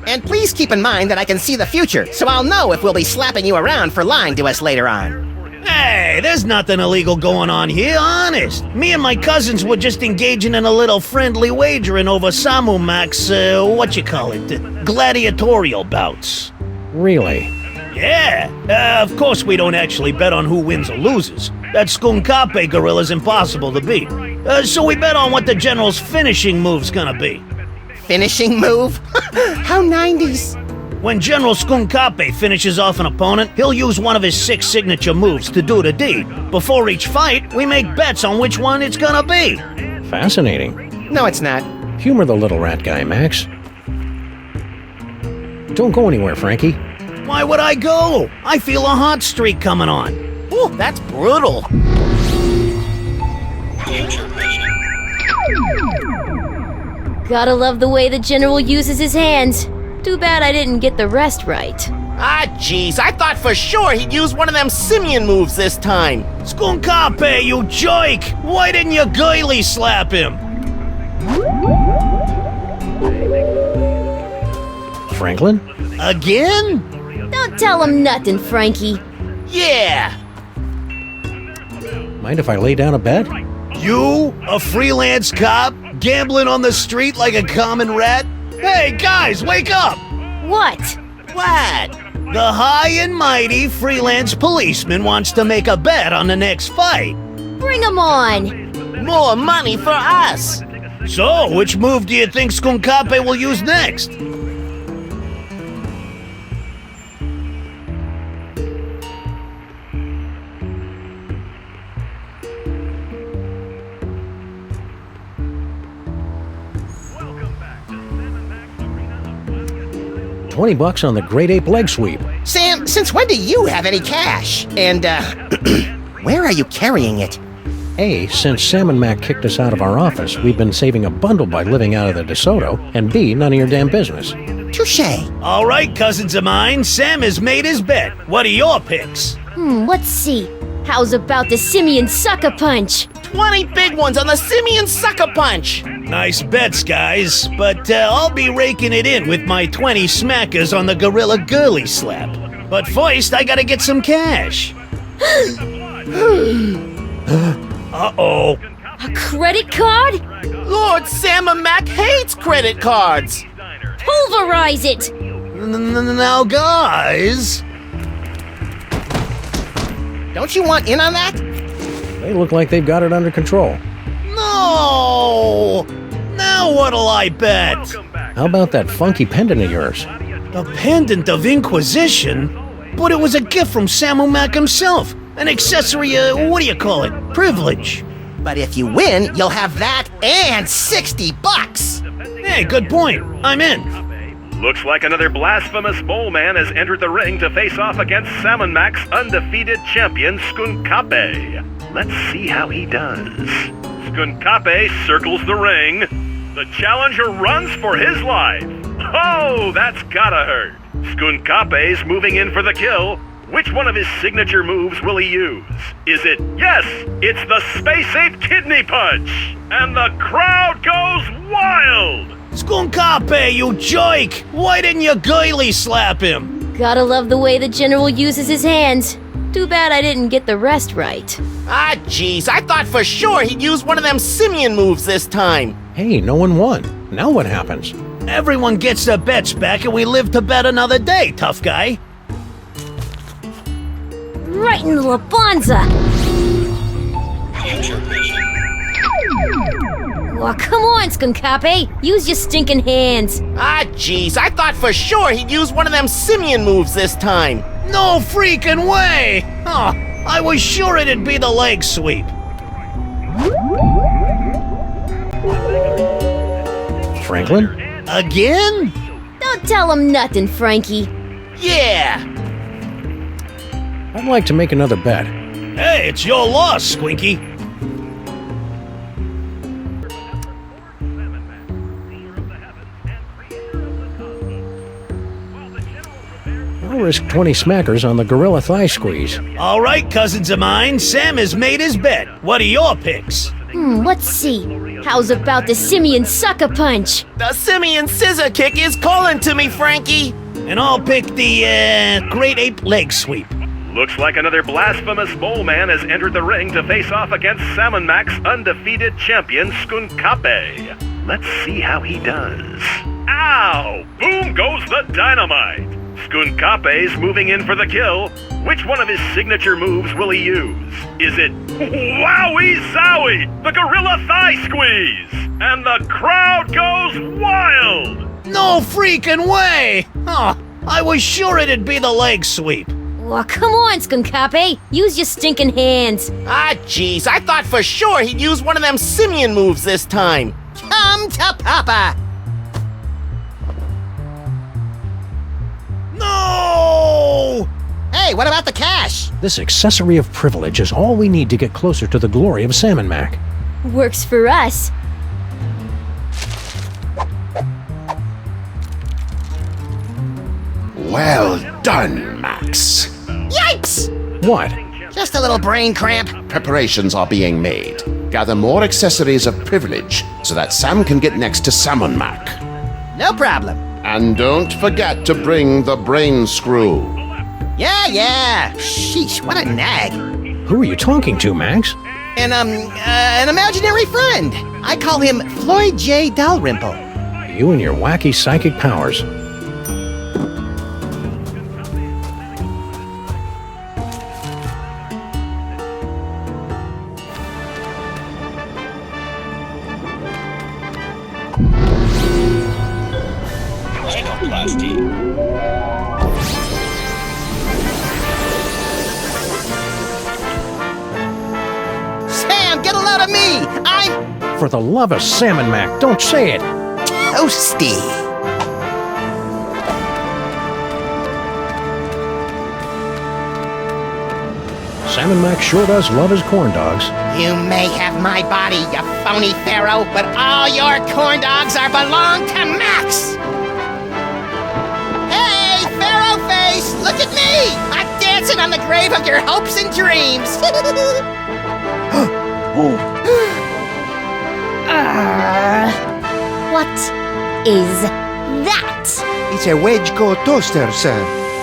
Speaker 3: And please keep in mind that I can see the future, so I'll know if we'll be slapping you around for lying to us later on.
Speaker 7: Hey, there's nothing illegal going on here, honest. Me and my cousins were just engaging in a little friendly wagering over Sam Max, gladiatorial bouts.
Speaker 2: Really?
Speaker 7: Yeah, of course we don't actually bet on who wins or loses. That Skunkape gorilla's impossible to beat. So we bet on what the General's finishing move's gonna be.
Speaker 3: Finishing move? How 90s.
Speaker 7: When General Skunkape finishes off an opponent, he'll use one of his 6 signature moves to do the deed. Before each fight, we make bets on which one it's gonna be.
Speaker 2: Fascinating.
Speaker 3: No, it's not.
Speaker 2: Humor the little rat guy, Max. Don't go anywhere, Frankie.
Speaker 7: Why would I go? I feel a hot streak coming on.
Speaker 3: Ooh, that's brutal.
Speaker 12: Gotta love the way the General uses his hands. Too bad I didn't get the rest right.
Speaker 3: Ah, jeez, I thought for sure he'd use one of them simian moves this time.
Speaker 7: Skunkape, you joke! Why didn't you gaily slap him?
Speaker 2: Franklin?
Speaker 7: Again?
Speaker 12: Don't tell him nothing, Frankie.
Speaker 3: Yeah!
Speaker 2: Mind if I lay down a bet?
Speaker 7: You, a freelance cop, gambling on the street like a common rat? Hey, guys, wake up!
Speaker 12: What?
Speaker 3: What?
Speaker 7: The high and mighty freelance policeman wants to make a bet on the next fight.
Speaker 12: Bring him on!
Speaker 3: More money for us!
Speaker 7: So, which move do you think Skunkape will use next?
Speaker 2: $20 on the Great Ape leg sweep.
Speaker 3: Sam, since when do you have any cash? And, where are you carrying it?
Speaker 2: A, since Sam and Mac kicked us out of our office, we've been saving a bundle by living out of the DeSoto, and B, none of your damn business.
Speaker 3: Touché.
Speaker 7: All right, cousins of mine, Sam has made his bet. What are your picks?
Speaker 12: Let's see. How's about the Simian Sucker Punch?
Speaker 3: 20 big ones on the Simian Sucker Punch!
Speaker 7: Nice bets, guys, but I'll be raking it in with my 20 smackers on the Gorilla Girly Slap. But first, I gotta get some cash. Uh-oh.
Speaker 12: A credit card?
Speaker 3: Lord Sam Mac hates credit cards!
Speaker 12: Pulverize it!
Speaker 7: Now, guys...
Speaker 3: Don't you want in on that?
Speaker 2: They look like they've got it under control.
Speaker 7: No! Now what'll I bet?
Speaker 2: How about that funky pendant of yours?
Speaker 7: The Pendant of Inquisition? But it was a gift from Sam Mac himself. An accessory, what do you call it? Privilege.
Speaker 3: But if you win, you'll have that and $60.
Speaker 7: Hey, good point. I'm in.
Speaker 15: Looks like another blasphemous mole man has entered the ring to face off against Sam Mac's undefeated champion, Skunkape. Let's see how he does. Skunkape circles the ring. The challenger runs for his life. Oh, that's gotta hurt. Skunkape's moving in for the kill. Which one of his signature moves will he use? Is it, yes, it's the Space Ape Kidney Punch! And the crowd goes wild!
Speaker 7: Skunkape, you joke! Why didn't you gaily slap him?
Speaker 12: Gotta love the way the General uses his hands. Too bad I didn't get the rest right.
Speaker 3: Ah, jeez, I thought for sure he'd use one of them simian moves this time.
Speaker 2: Hey, no one won. Now what happens?
Speaker 7: Everyone gets their bets back and we live to bet another day, tough guy.
Speaker 12: Right in the Labanza! Oh, come on, Skunkape! Use your stinking hands!
Speaker 3: Ah, jeez, I thought for sure he'd use one of them simian moves this time.
Speaker 7: No freaking way! Oh, I was sure it'd be the leg sweep.
Speaker 2: Franklin?
Speaker 7: Again?
Speaker 12: Don't tell him nothing, Frankie.
Speaker 3: Yeah!
Speaker 2: I'd like to make another bet.
Speaker 7: Hey, it's your loss, Squinky.
Speaker 2: I'll risk 20 smackers on the Gorilla Thigh Squeeze.
Speaker 7: All right, cousins of mine, Sam has made his bet. What are your picks?
Speaker 12: Let's see. How's about the Simian Sucker Punch?
Speaker 3: The simian scissor kick is calling to me, Frankie.
Speaker 7: And I'll pick the, Great Ape leg sweep.
Speaker 15: Looks like another blasphemous mole man has entered the ring to face off against Sam Mac's undefeated champion, Skunkape. Let's see how he does. Ow! Boom goes the dynamite! Skunkape's moving in for the kill. Which one of his signature moves will he use? Is it Wowie Zowie, the Gorilla Thigh Squeeze? And the crowd goes wild!
Speaker 7: No freaking way! Huh, I was sure it'd be the leg sweep.
Speaker 12: Oh, come on, Skunkape. Use your stinking hands.
Speaker 3: Ah, jeez, I thought for sure he'd use one of them simian moves this time. Come to Papa!
Speaker 7: No!
Speaker 3: Hey, what about the cash?
Speaker 2: This accessory of privilege is all we need to get closer to the glory of Sam Mac.
Speaker 12: Works for us.
Speaker 1: Well done, Max.
Speaker 3: Yikes!
Speaker 2: What?
Speaker 3: Just a little brain cramp.
Speaker 1: Preparations are being made. Gather more accessories of privilege so that Sam can get next to Salmon Mac.
Speaker 3: No problem.
Speaker 1: And don't forget to bring the brain screw.
Speaker 3: Yeah. Sheesh, what a nag.
Speaker 2: Who are you talking to, Max?
Speaker 3: An imaginary friend. I call him Floyd J. Dalrymple.
Speaker 2: You and your wacky psychic powers.
Speaker 3: Sam, get a load of me! I'm
Speaker 2: For the love of Salmon Mac, don't say it!
Speaker 3: toasty.
Speaker 2: Salmon Mac sure does love his corn dogs.
Speaker 3: You may have my body, you phony pharaoh, but all your corn dogs are belong to Max! Hey, Pharaoh face, look at me! I'm dancing on the grave of your hopes and dreams!
Speaker 12: What is that?
Speaker 5: It's a wedge-core toaster, sir.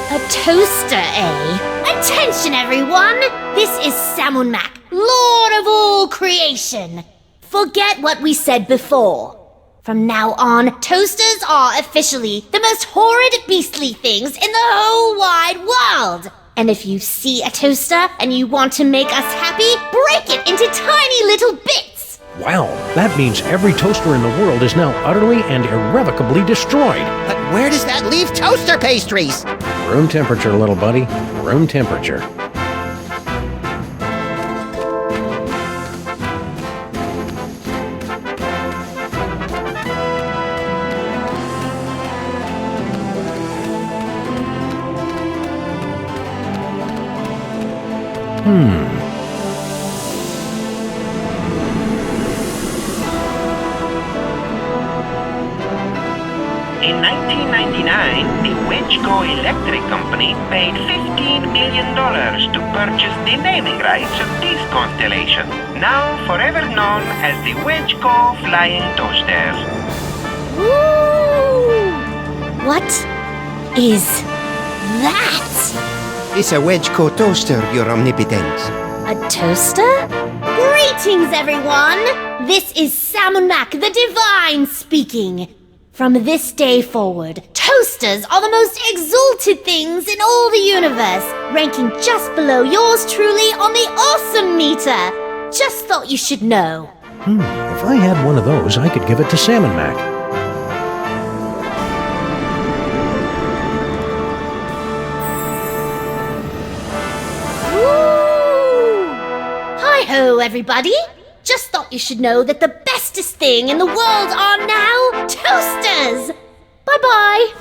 Speaker 12: A toaster, eh? Attention, everyone! This is Sam Mac, Lord of all creation. Forget what we said before. From now on, toasters are officially the most horrid, beastly things in the whole wide world. And if you see a toaster and you want to make us happy, break it into tiny little bits.
Speaker 2: Wow, that means every toaster in the world is now utterly and irrevocably destroyed.
Speaker 3: But where does that leave toaster pastries?
Speaker 2: Room temperature, little buddy. Room temperature.
Speaker 16: In 1999, the Wedgeco Electric Company paid $15 million to purchase the naming rights of this constellation, now forever known as the Wedgeco Flying Toasters.
Speaker 12: Ooh! What is that?
Speaker 5: It's a wedge-core toaster, Your Omnipotence.
Speaker 12: A toaster? Greetings, everyone! This is Sam Mac, the Divine, speaking. From this day forward, toasters are the most exalted things in all the universe, ranking just below yours truly on the awesome meter. Just thought you should know.
Speaker 2: If I had one of those, I could give it to Salmon Mac.
Speaker 12: Woo! Hi-ho, everybody! Just thought you should know that the bestest thing in the world are now toasters! Bye-bye!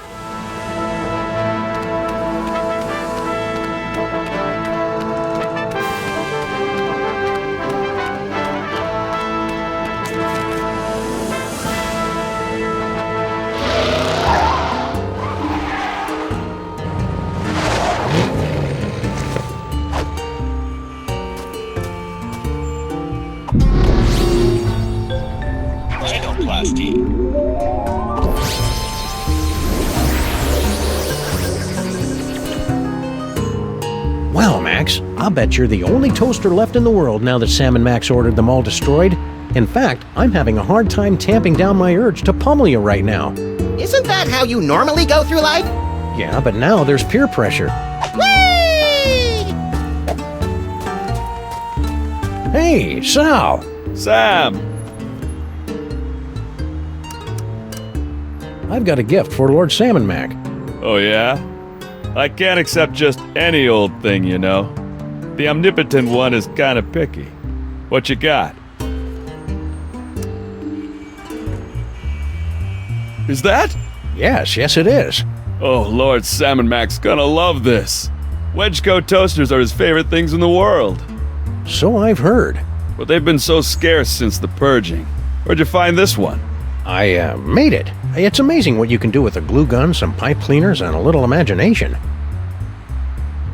Speaker 2: Wow, Max, I'll bet you're the only toaster left in the world now that Sam Max ordered them all destroyed. In fact, I'm having a hard time tamping down my urge to pummel you right now.
Speaker 3: Isn't that how you normally go through life?
Speaker 2: Yeah, but now there's peer pressure.
Speaker 3: Whee!
Speaker 2: Hey, Sal!
Speaker 11: Sam!
Speaker 2: I've got a gift for Lord Sam Max.
Speaker 11: Oh, yeah? I can't accept just any old thing, you know. The omnipotent one is kinda picky. What you got? Is that?
Speaker 2: Yes, it is.
Speaker 11: Oh, Lord Sam Max gonna love this. Wedgecoat toasters are his favorite things in the world.
Speaker 2: So I've heard.
Speaker 11: But they've been so scarce since the purging. Where'd you find this one?
Speaker 2: I made it. It's amazing what you can do with a glue gun, some pipe cleaners, and a little imagination.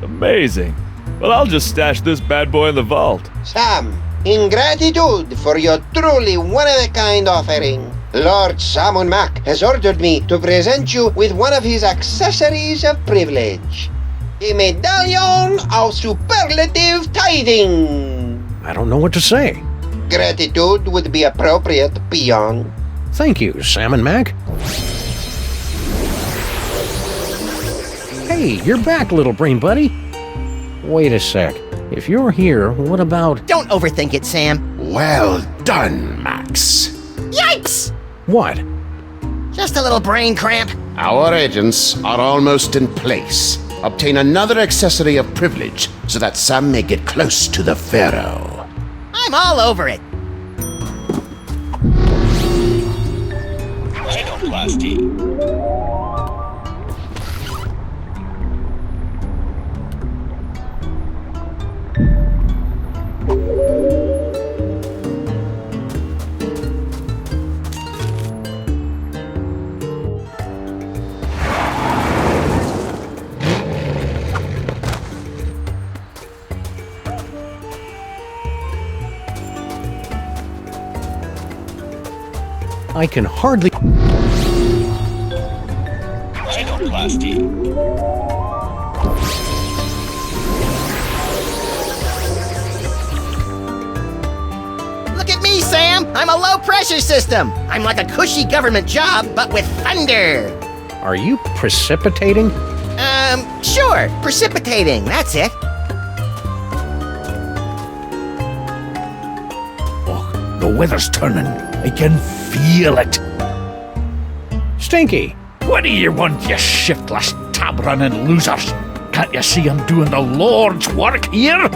Speaker 11: Amazing. Well, I'll just stash this bad boy in the vault.
Speaker 5: Sam, in gratitude for your truly one-of-a-kind offering, Lord Sam Max has ordered me to present you with one of his accessories of privilege. A medallion of superlative tithing.
Speaker 2: I don't know what to say.
Speaker 5: Gratitude would be appropriate, peon.
Speaker 2: Thank you, Sam Max. Hey, you're back, little brain buddy. Wait a sec. If you're here, what about...
Speaker 3: Don't overthink it, Sam.
Speaker 17: Well done, Max.
Speaker 3: Yikes!
Speaker 2: What?
Speaker 3: Just a little brain cramp.
Speaker 17: Our agents are almost in place. Obtain another accessory of privilege so that Sam may get close to the Pharaoh.
Speaker 3: I'm all over it.
Speaker 2: I can hardly...
Speaker 3: Look at me, Sam! I'm a low-pressure system! I'm like a cushy government job, but with thunder!
Speaker 2: Are you precipitating?
Speaker 3: Sure. Precipitating, that's it.
Speaker 10: Oh, the weather's turning. I can feel it.
Speaker 2: Stinky!
Speaker 10: What do you want, you shiftless, tab-running losers? Can't you see I'm doing the Lord's work here?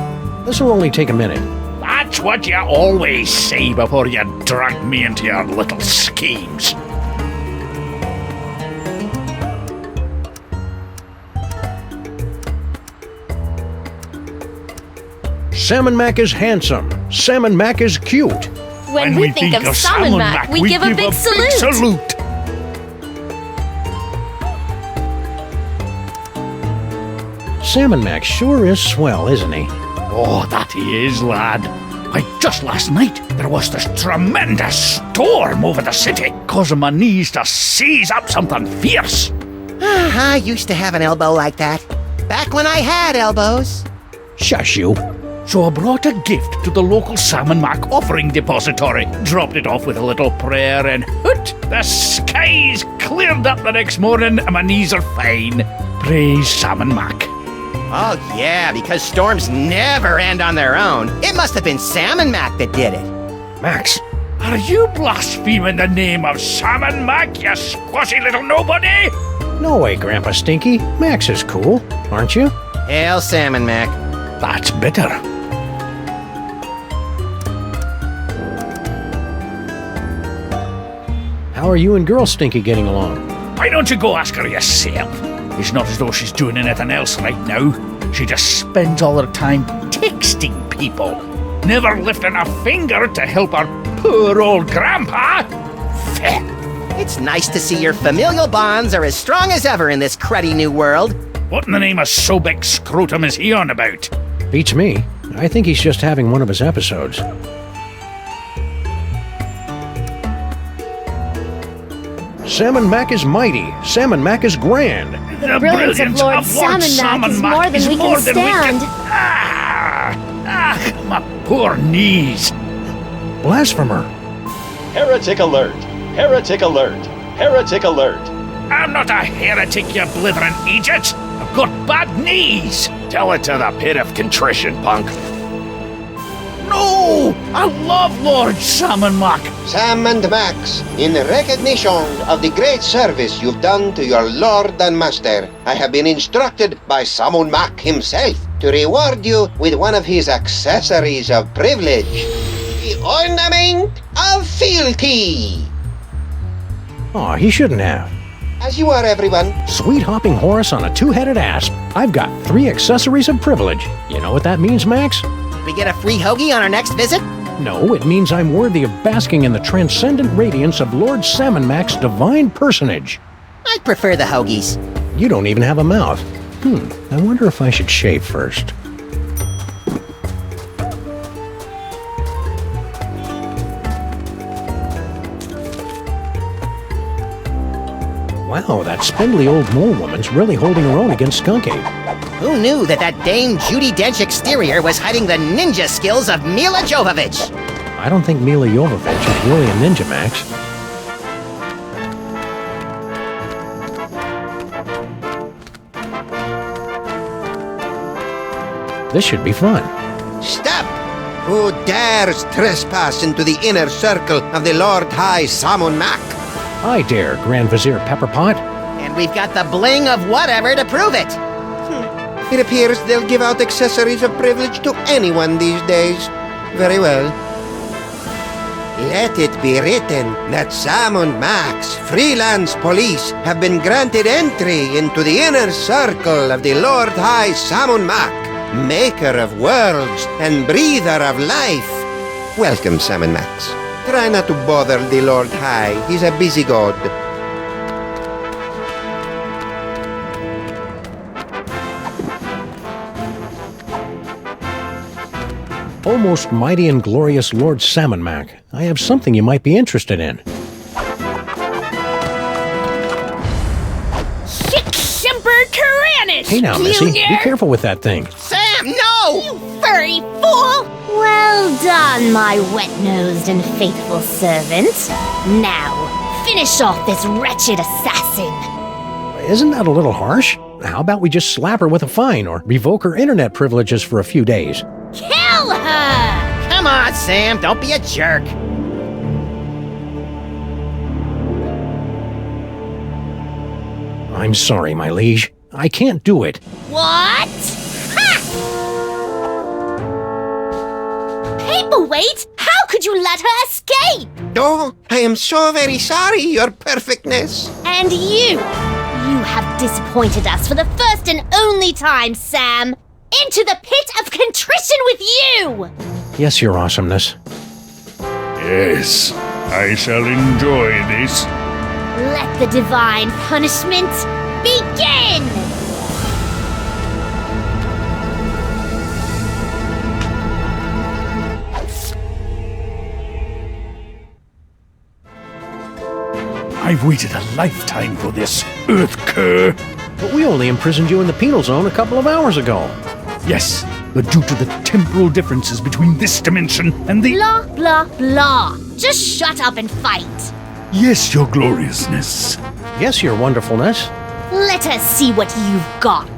Speaker 2: This will only take a minute.
Speaker 10: That's what you always say before you drag me into your little schemes.
Speaker 2: Sam Max is handsome. Sam Max is cute.
Speaker 12: When we think of Sam Max, we give a big salute.
Speaker 2: Sam Max sure is swell, isn't he?
Speaker 10: Oh, that he is, lad. Why, just last night, there was this tremendous storm over the city, causing my knees to seize up something fierce.
Speaker 3: I used to have an elbow like that. Back when I had elbows.
Speaker 2: Shush you.
Speaker 10: So I brought a gift to the local Sam Max offering depository, dropped it off with a little prayer, and hoot, the skies cleared up the next morning and my knees are fine. Praise Sam Max.
Speaker 3: Oh yeah, because storms never end on their own. It must have been Sam Max that did it.
Speaker 2: Max.
Speaker 10: Are you blaspheming the name of Sam Max, you squashy little nobody?
Speaker 2: No way, Grandpa Stinky. Max is cool, aren't you?
Speaker 3: Hail Sam Max.
Speaker 10: That's bitter.
Speaker 2: How are you and Girl Stinky getting along?
Speaker 10: Why don't you go ask her yourself? It's not as though she's doing anything else right now. She just spends all her time texting people, never lifting a finger to help her poor old grandpa.
Speaker 3: It's nice to see your familial bonds are as strong as ever in this cruddy new world.
Speaker 10: What in the name of Sobek Scrotum is he on about?
Speaker 2: Beats me. I think he's just having one of his episodes. Sam Max is mighty. Sam Max is grand.
Speaker 12: The brilliance of Lord Sam Max is more than we can stand.
Speaker 10: My poor knees.
Speaker 2: Blasphemer.
Speaker 18: Heretic alert! Heretic alert! Heretic alert!
Speaker 10: I'm not a heretic, you blithering idiot! I've got bad knees!
Speaker 4: Tell it to the pit of contrition, punk.
Speaker 10: No! I love Lord Sam Max!
Speaker 5: Sam and Max, in recognition of the great service you've done to your lord and master, I have been instructed by Sam Max himself to reward you with one of his accessories of privilege. The ornament of fealty.
Speaker 2: Aw, he shouldn't have.
Speaker 5: As you are, everyone.
Speaker 2: Sweet hopping horse on a two-headed asp. I've got 3 accessories of privilege. You know what that means, Max?
Speaker 3: We get a free hoagie on our next visit?
Speaker 2: No, it means I'm worthy of basking in the transcendent radiance of Lord Sam Max's divine personage.
Speaker 3: I'd prefer the hoagies.
Speaker 2: You don't even have a mouth. I wonder if I should shave first. Wow, that spindly old mole woman's really holding her own against Skunk Ape.
Speaker 3: Who knew that Dame Judi Dench exterior was hiding the ninja skills of Mila Jovovich?
Speaker 2: I don't think Mila Jovovich is really a ninja, Max. This should be fun.
Speaker 5: Stop! Who dares trespass into the inner circle of the Lord High Sam Max?
Speaker 2: I dare, Grand Vizier Pepperpot.
Speaker 3: And we've got the bling of whatever to prove it.
Speaker 5: It appears they'll give out accessories of privilege to anyone these days. Very well. Let it be written that Sam and Max, freelance police, have been granted entry into the inner circle of the Lord High Sam Max, maker of worlds and breather of life. Welcome, Sam and Max. Try not to bother the Lord High. He's a busy god.
Speaker 2: Almost mighty and glorious Lord Sam Max, I have something you might be interested in.
Speaker 12: Sick-simpered Tyrannus!
Speaker 2: Hey now, Missy, be careful with that thing.
Speaker 3: Sam, no!
Speaker 12: You furry fool! Well done, my wet-nosed and faithful servant. Now, finish off this wretched assassin.
Speaker 2: Isn't that a little harsh? How about we just slap her with a fine or revoke her internet privileges for a few days?
Speaker 12: Kill her!
Speaker 3: Come on, Sam, don't be a jerk.
Speaker 2: I'm sorry, my liege. I can't do it.
Speaker 12: What? Ha! Paperweight? How could you let her escape?
Speaker 5: Oh, I am so very sorry, Your Perfectness.
Speaker 12: And you have disappointed us for the first and only time, Sam. Into the pit of contrition with you!
Speaker 2: Yes, Your Awesomeness.
Speaker 13: Yes, I shall enjoy this.
Speaker 12: Let the divine punishment begin!
Speaker 10: I've waited a lifetime for this, Earth cur.
Speaker 2: But we only imprisoned you in the penal zone a couple of hours ago.
Speaker 10: Yes, but due to the temporal differences between this dimension and the—
Speaker 12: Blah, blah, blah. Just shut up and fight.
Speaker 10: Yes, your gloriousness.
Speaker 2: Yes, Your Wonderfulness.
Speaker 12: Let us see what you've got.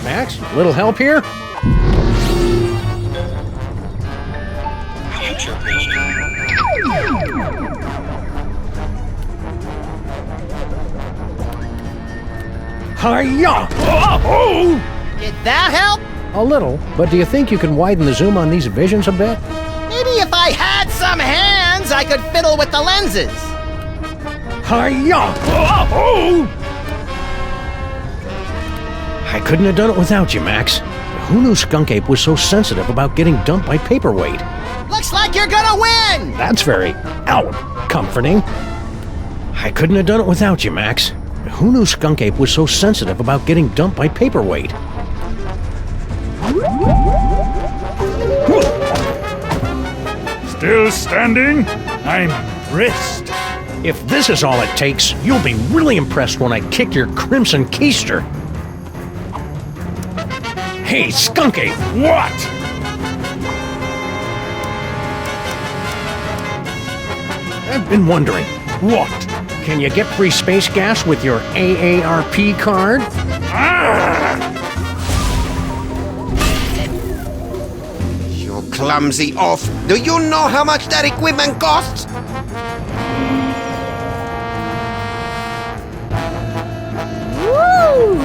Speaker 2: Max, little help here? Hi-ya!
Speaker 10: Oh!
Speaker 3: Did that help?
Speaker 2: A little, but do you think you can widen the zoom on these visions a bit?
Speaker 3: Maybe if I had some hands, I could fiddle with the lenses.
Speaker 2: Hi-ya!
Speaker 10: Oh!
Speaker 2: I couldn't have done it without you, Max. Who knew Skunk Ape was so sensitive about getting dumped by Paperweight?
Speaker 3: Looks like you're gonna win!
Speaker 2: That's very, comforting. I couldn't have done it without you, Max. Who knew Skunk Ape was so sensitive about getting dumped by Paperweight?
Speaker 10: Still standing? I'm impressed.
Speaker 2: If this is all it takes, you'll be really impressed when I kick your crimson keister. Hey, Skunk Ape!
Speaker 10: What?
Speaker 2: I've been wondering.
Speaker 10: What?
Speaker 2: Can you get free space gas with your AARP card?
Speaker 5: You clumsy oaf. Do you know how much that equipment costs?
Speaker 12: Woo!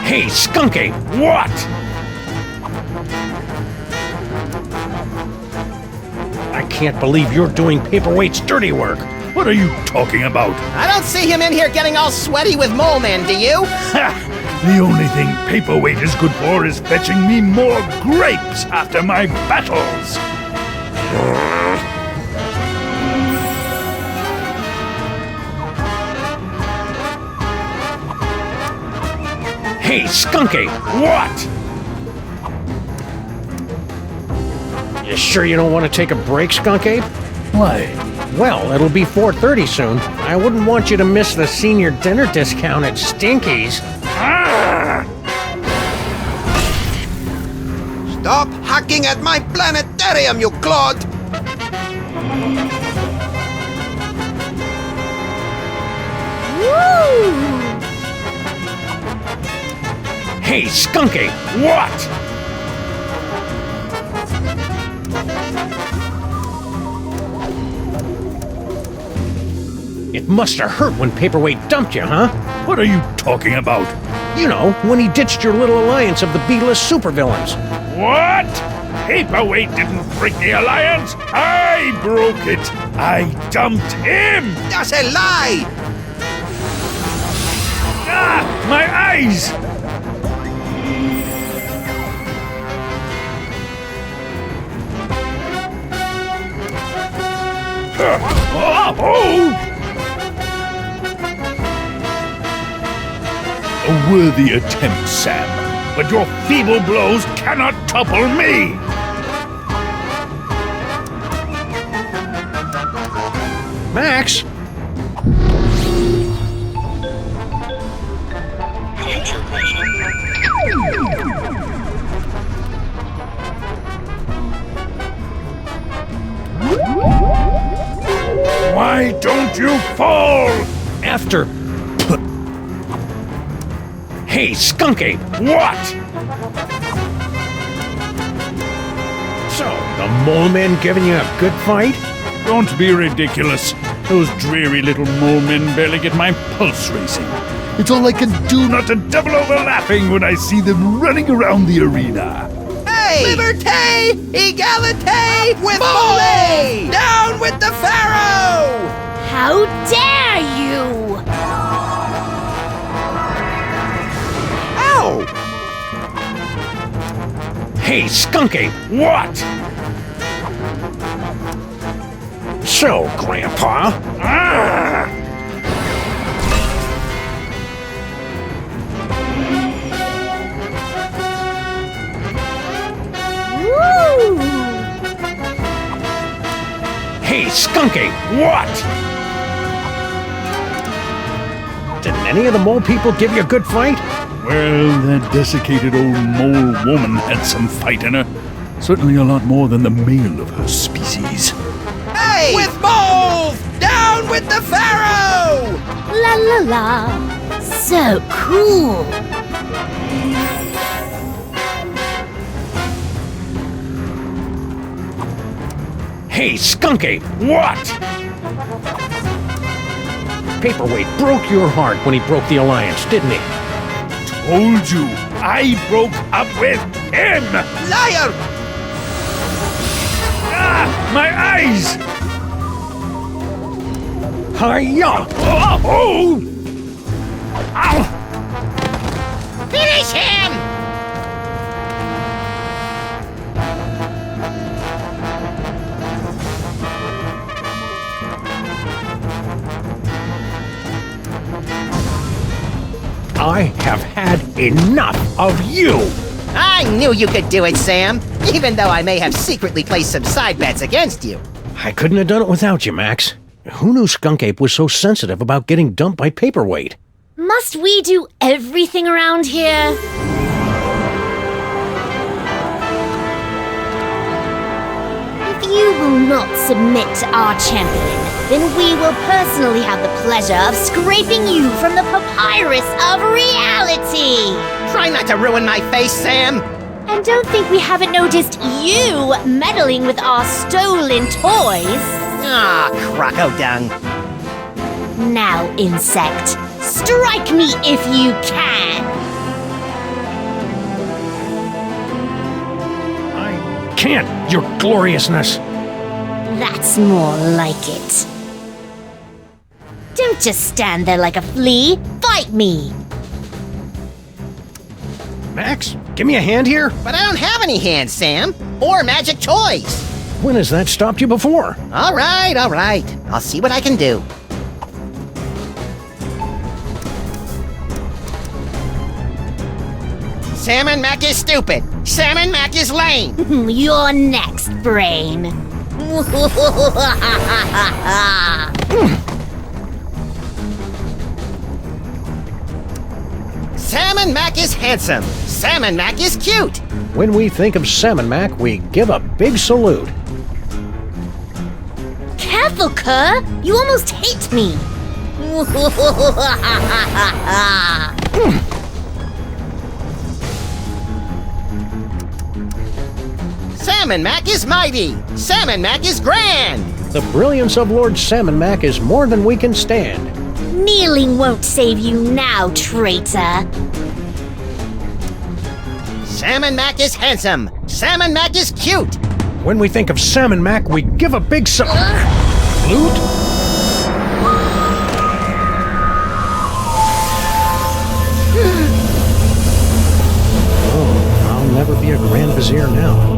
Speaker 2: Hey, Skunky! What? I can't believe you're doing Paperweight's dirty work.
Speaker 10: What are you talking about?
Speaker 3: I don't see him in here getting all sweaty with Mole Man, do you?
Speaker 10: The only thing Paperweight is good for is fetching me more grapes after my battles.
Speaker 2: Hey, Skunky! What? You sure you don't want to take a break, Skunky?
Speaker 10: Why?
Speaker 2: Well, it'll be 4:30 soon. I wouldn't want you to miss the senior dinner discount at Stinky's.
Speaker 5: Stop hacking at my planetarium, you clod!
Speaker 12: Woo!
Speaker 2: Hey, Skunky! What? It must have hurt when Paperweight dumped you, huh?
Speaker 10: What are you talking about?
Speaker 2: You know, when he ditched your little alliance of the B-list supervillains.
Speaker 10: What? Paperweight didn't break the alliance. I broke it. I dumped him.
Speaker 5: That's a lie!
Speaker 10: Ah, my eyes! Oh! A worthy attempt, Sam, but your feeble blows cannot topple me!
Speaker 2: Max?
Speaker 10: Why don't you fall?
Speaker 2: After... Hey, Skunky!
Speaker 10: What?
Speaker 2: So, the Mole Man giving you a good fight?
Speaker 10: Don't be ridiculous. Those dreary little mole men barely get my pulse racing. It's all I can do not to double over laughing when I see them running around the arena.
Speaker 5: Hey! Liberté! Egalité! With Mole! Down with the Pharaoh!
Speaker 12: How dare you!
Speaker 5: Ow!
Speaker 2: Hey, Skunky! What? So, Grandpa...
Speaker 12: Woo!
Speaker 2: Hey, Skunky! What? Didn't any of the mole people give you a good fight?
Speaker 10: Well, that desiccated old mole woman had some fight in her. Certainly a lot more than the male of her species.
Speaker 5: Hey! With Mole! Down with the Pharaoh!
Speaker 12: La la la. So cool.
Speaker 2: Hey, Skunky! What? Paperweight broke your heart when he broke the alliance, didn't he?
Speaker 10: Told you, I broke up with him!
Speaker 5: Liar!
Speaker 10: Ah, my eyes!
Speaker 2: Hi-ya!
Speaker 10: Oh! Ow!
Speaker 3: Finish him!
Speaker 2: I have had enough of you!
Speaker 3: I knew you could do it, Sam, even though I may have secretly placed some side bets against you.
Speaker 2: I couldn't have done it without you, Max. Who knew Skunk Ape was so sensitive about getting dumped by Paperweight?
Speaker 12: Must we do everything around here? If you will not submit to our champion, then we will personally have the pleasure of scraping you from the papyrus of reality.
Speaker 3: Try not to ruin my face, Sam.
Speaker 12: And don't think we haven't noticed you meddling with our stolen toys.
Speaker 3: Ah, crocodile.
Speaker 12: Now, insect, strike me if you can.
Speaker 2: I can't, your gloriousness.
Speaker 12: That's more like it. Don't just stand there like a flea. Fight me.
Speaker 2: Max, give me a hand here.
Speaker 3: But I don't have any hands, Sam. Or magic toys.
Speaker 2: When has that stopped you before?
Speaker 3: All right. I'll see what I can do. Sam and Mac is stupid. Sam and Mac is lame.
Speaker 12: You're next, brain.
Speaker 3: Sam and Mac is handsome. Sam and Mac is cute.
Speaker 2: When we think of Sam and Mac, we give a big salute.
Speaker 12: Careful, Kerr. You almost hit me.
Speaker 3: Sam and Mac is mighty. Sam and Mac is grand.
Speaker 2: The brilliance of Lord Sam and Mac is more than we can stand.
Speaker 12: Kneeling won't save you now, traitor.
Speaker 3: Sam and Mac is handsome. Sam and Mac is cute.
Speaker 2: When we think of Sam and Mac, we give a big salute. Oh, I'll never be a Grand Vizier now.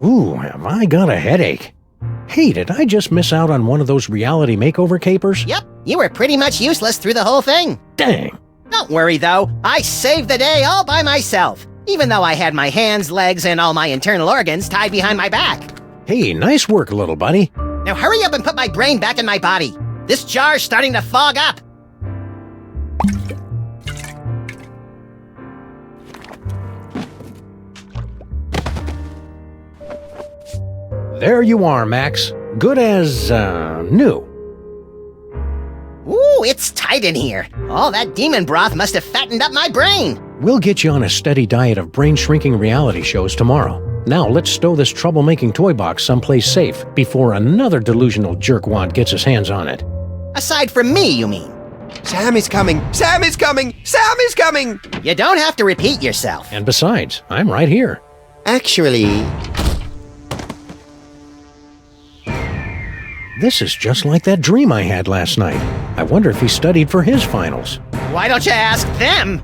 Speaker 2: Ooh, have I got a headache. Hey, did I just miss out on one of those reality makeover capers?
Speaker 3: Yep, you were pretty much useless through the whole thing.
Speaker 2: Dang.
Speaker 3: Don't worry, though. I saved the day all by myself, even though I had my hands, legs, and all my internal organs tied behind my back.
Speaker 2: Hey, nice work, little buddy.
Speaker 3: Now hurry up and put my brain back in my body. This jar's starting to fog up.
Speaker 2: There you are, Max. Good as, new.
Speaker 3: Ooh, it's tight in here. All that demon broth must have fattened up my brain.
Speaker 2: We'll get you on a steady diet of brain-shrinking reality shows tomorrow. Now let's stow this troublemaking toy box someplace safe before another delusional jerkwad gets his hands on it.
Speaker 3: Aside from me, you mean?
Speaker 5: Sam is coming! Sam is coming! Sam is coming!
Speaker 3: You don't have to repeat yourself.
Speaker 2: And besides, I'm right here.
Speaker 5: Actually...
Speaker 2: This is just like that dream I had last night. I wonder if he studied for his finals.
Speaker 3: Why don't you ask them?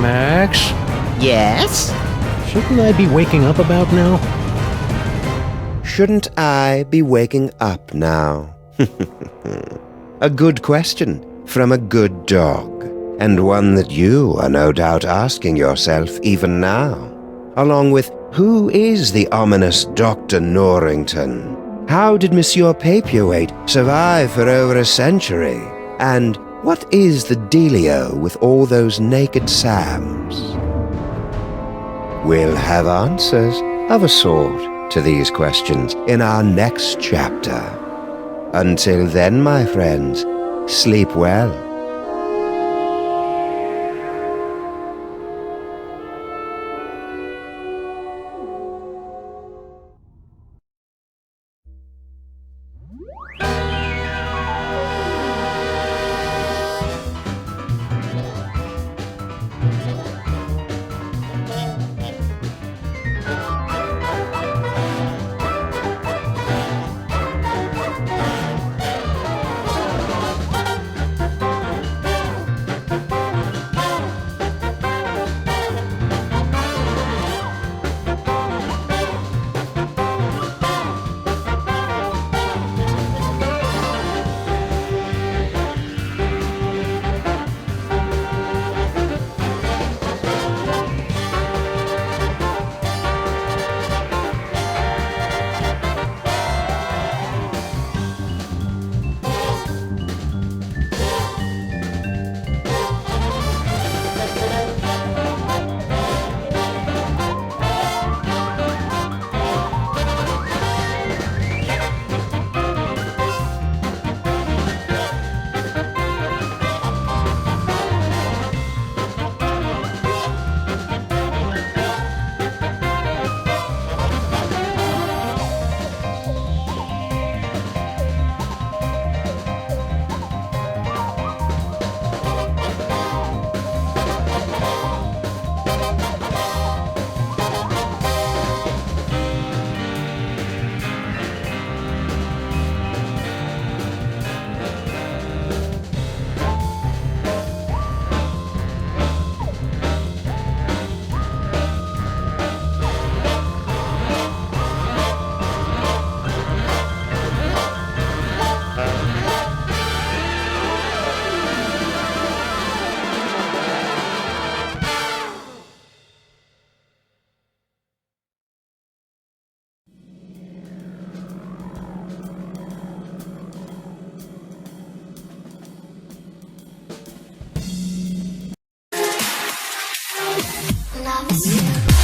Speaker 2: Max?
Speaker 3: Yes?
Speaker 2: Shouldn't I be waking up about now?
Speaker 1: Shouldn't I be waking up now? A good question from a good dog. And one that you are no doubt asking yourself even now, along with who is the ominous Dr. Norrington? How did Monsieur Papier-Weight survive for over a century? And what is the dealio with all those naked Sams? We'll have answers of a sort to these questions in our next chapter. Until then, my friends, sleep well.
Speaker 18: love is you.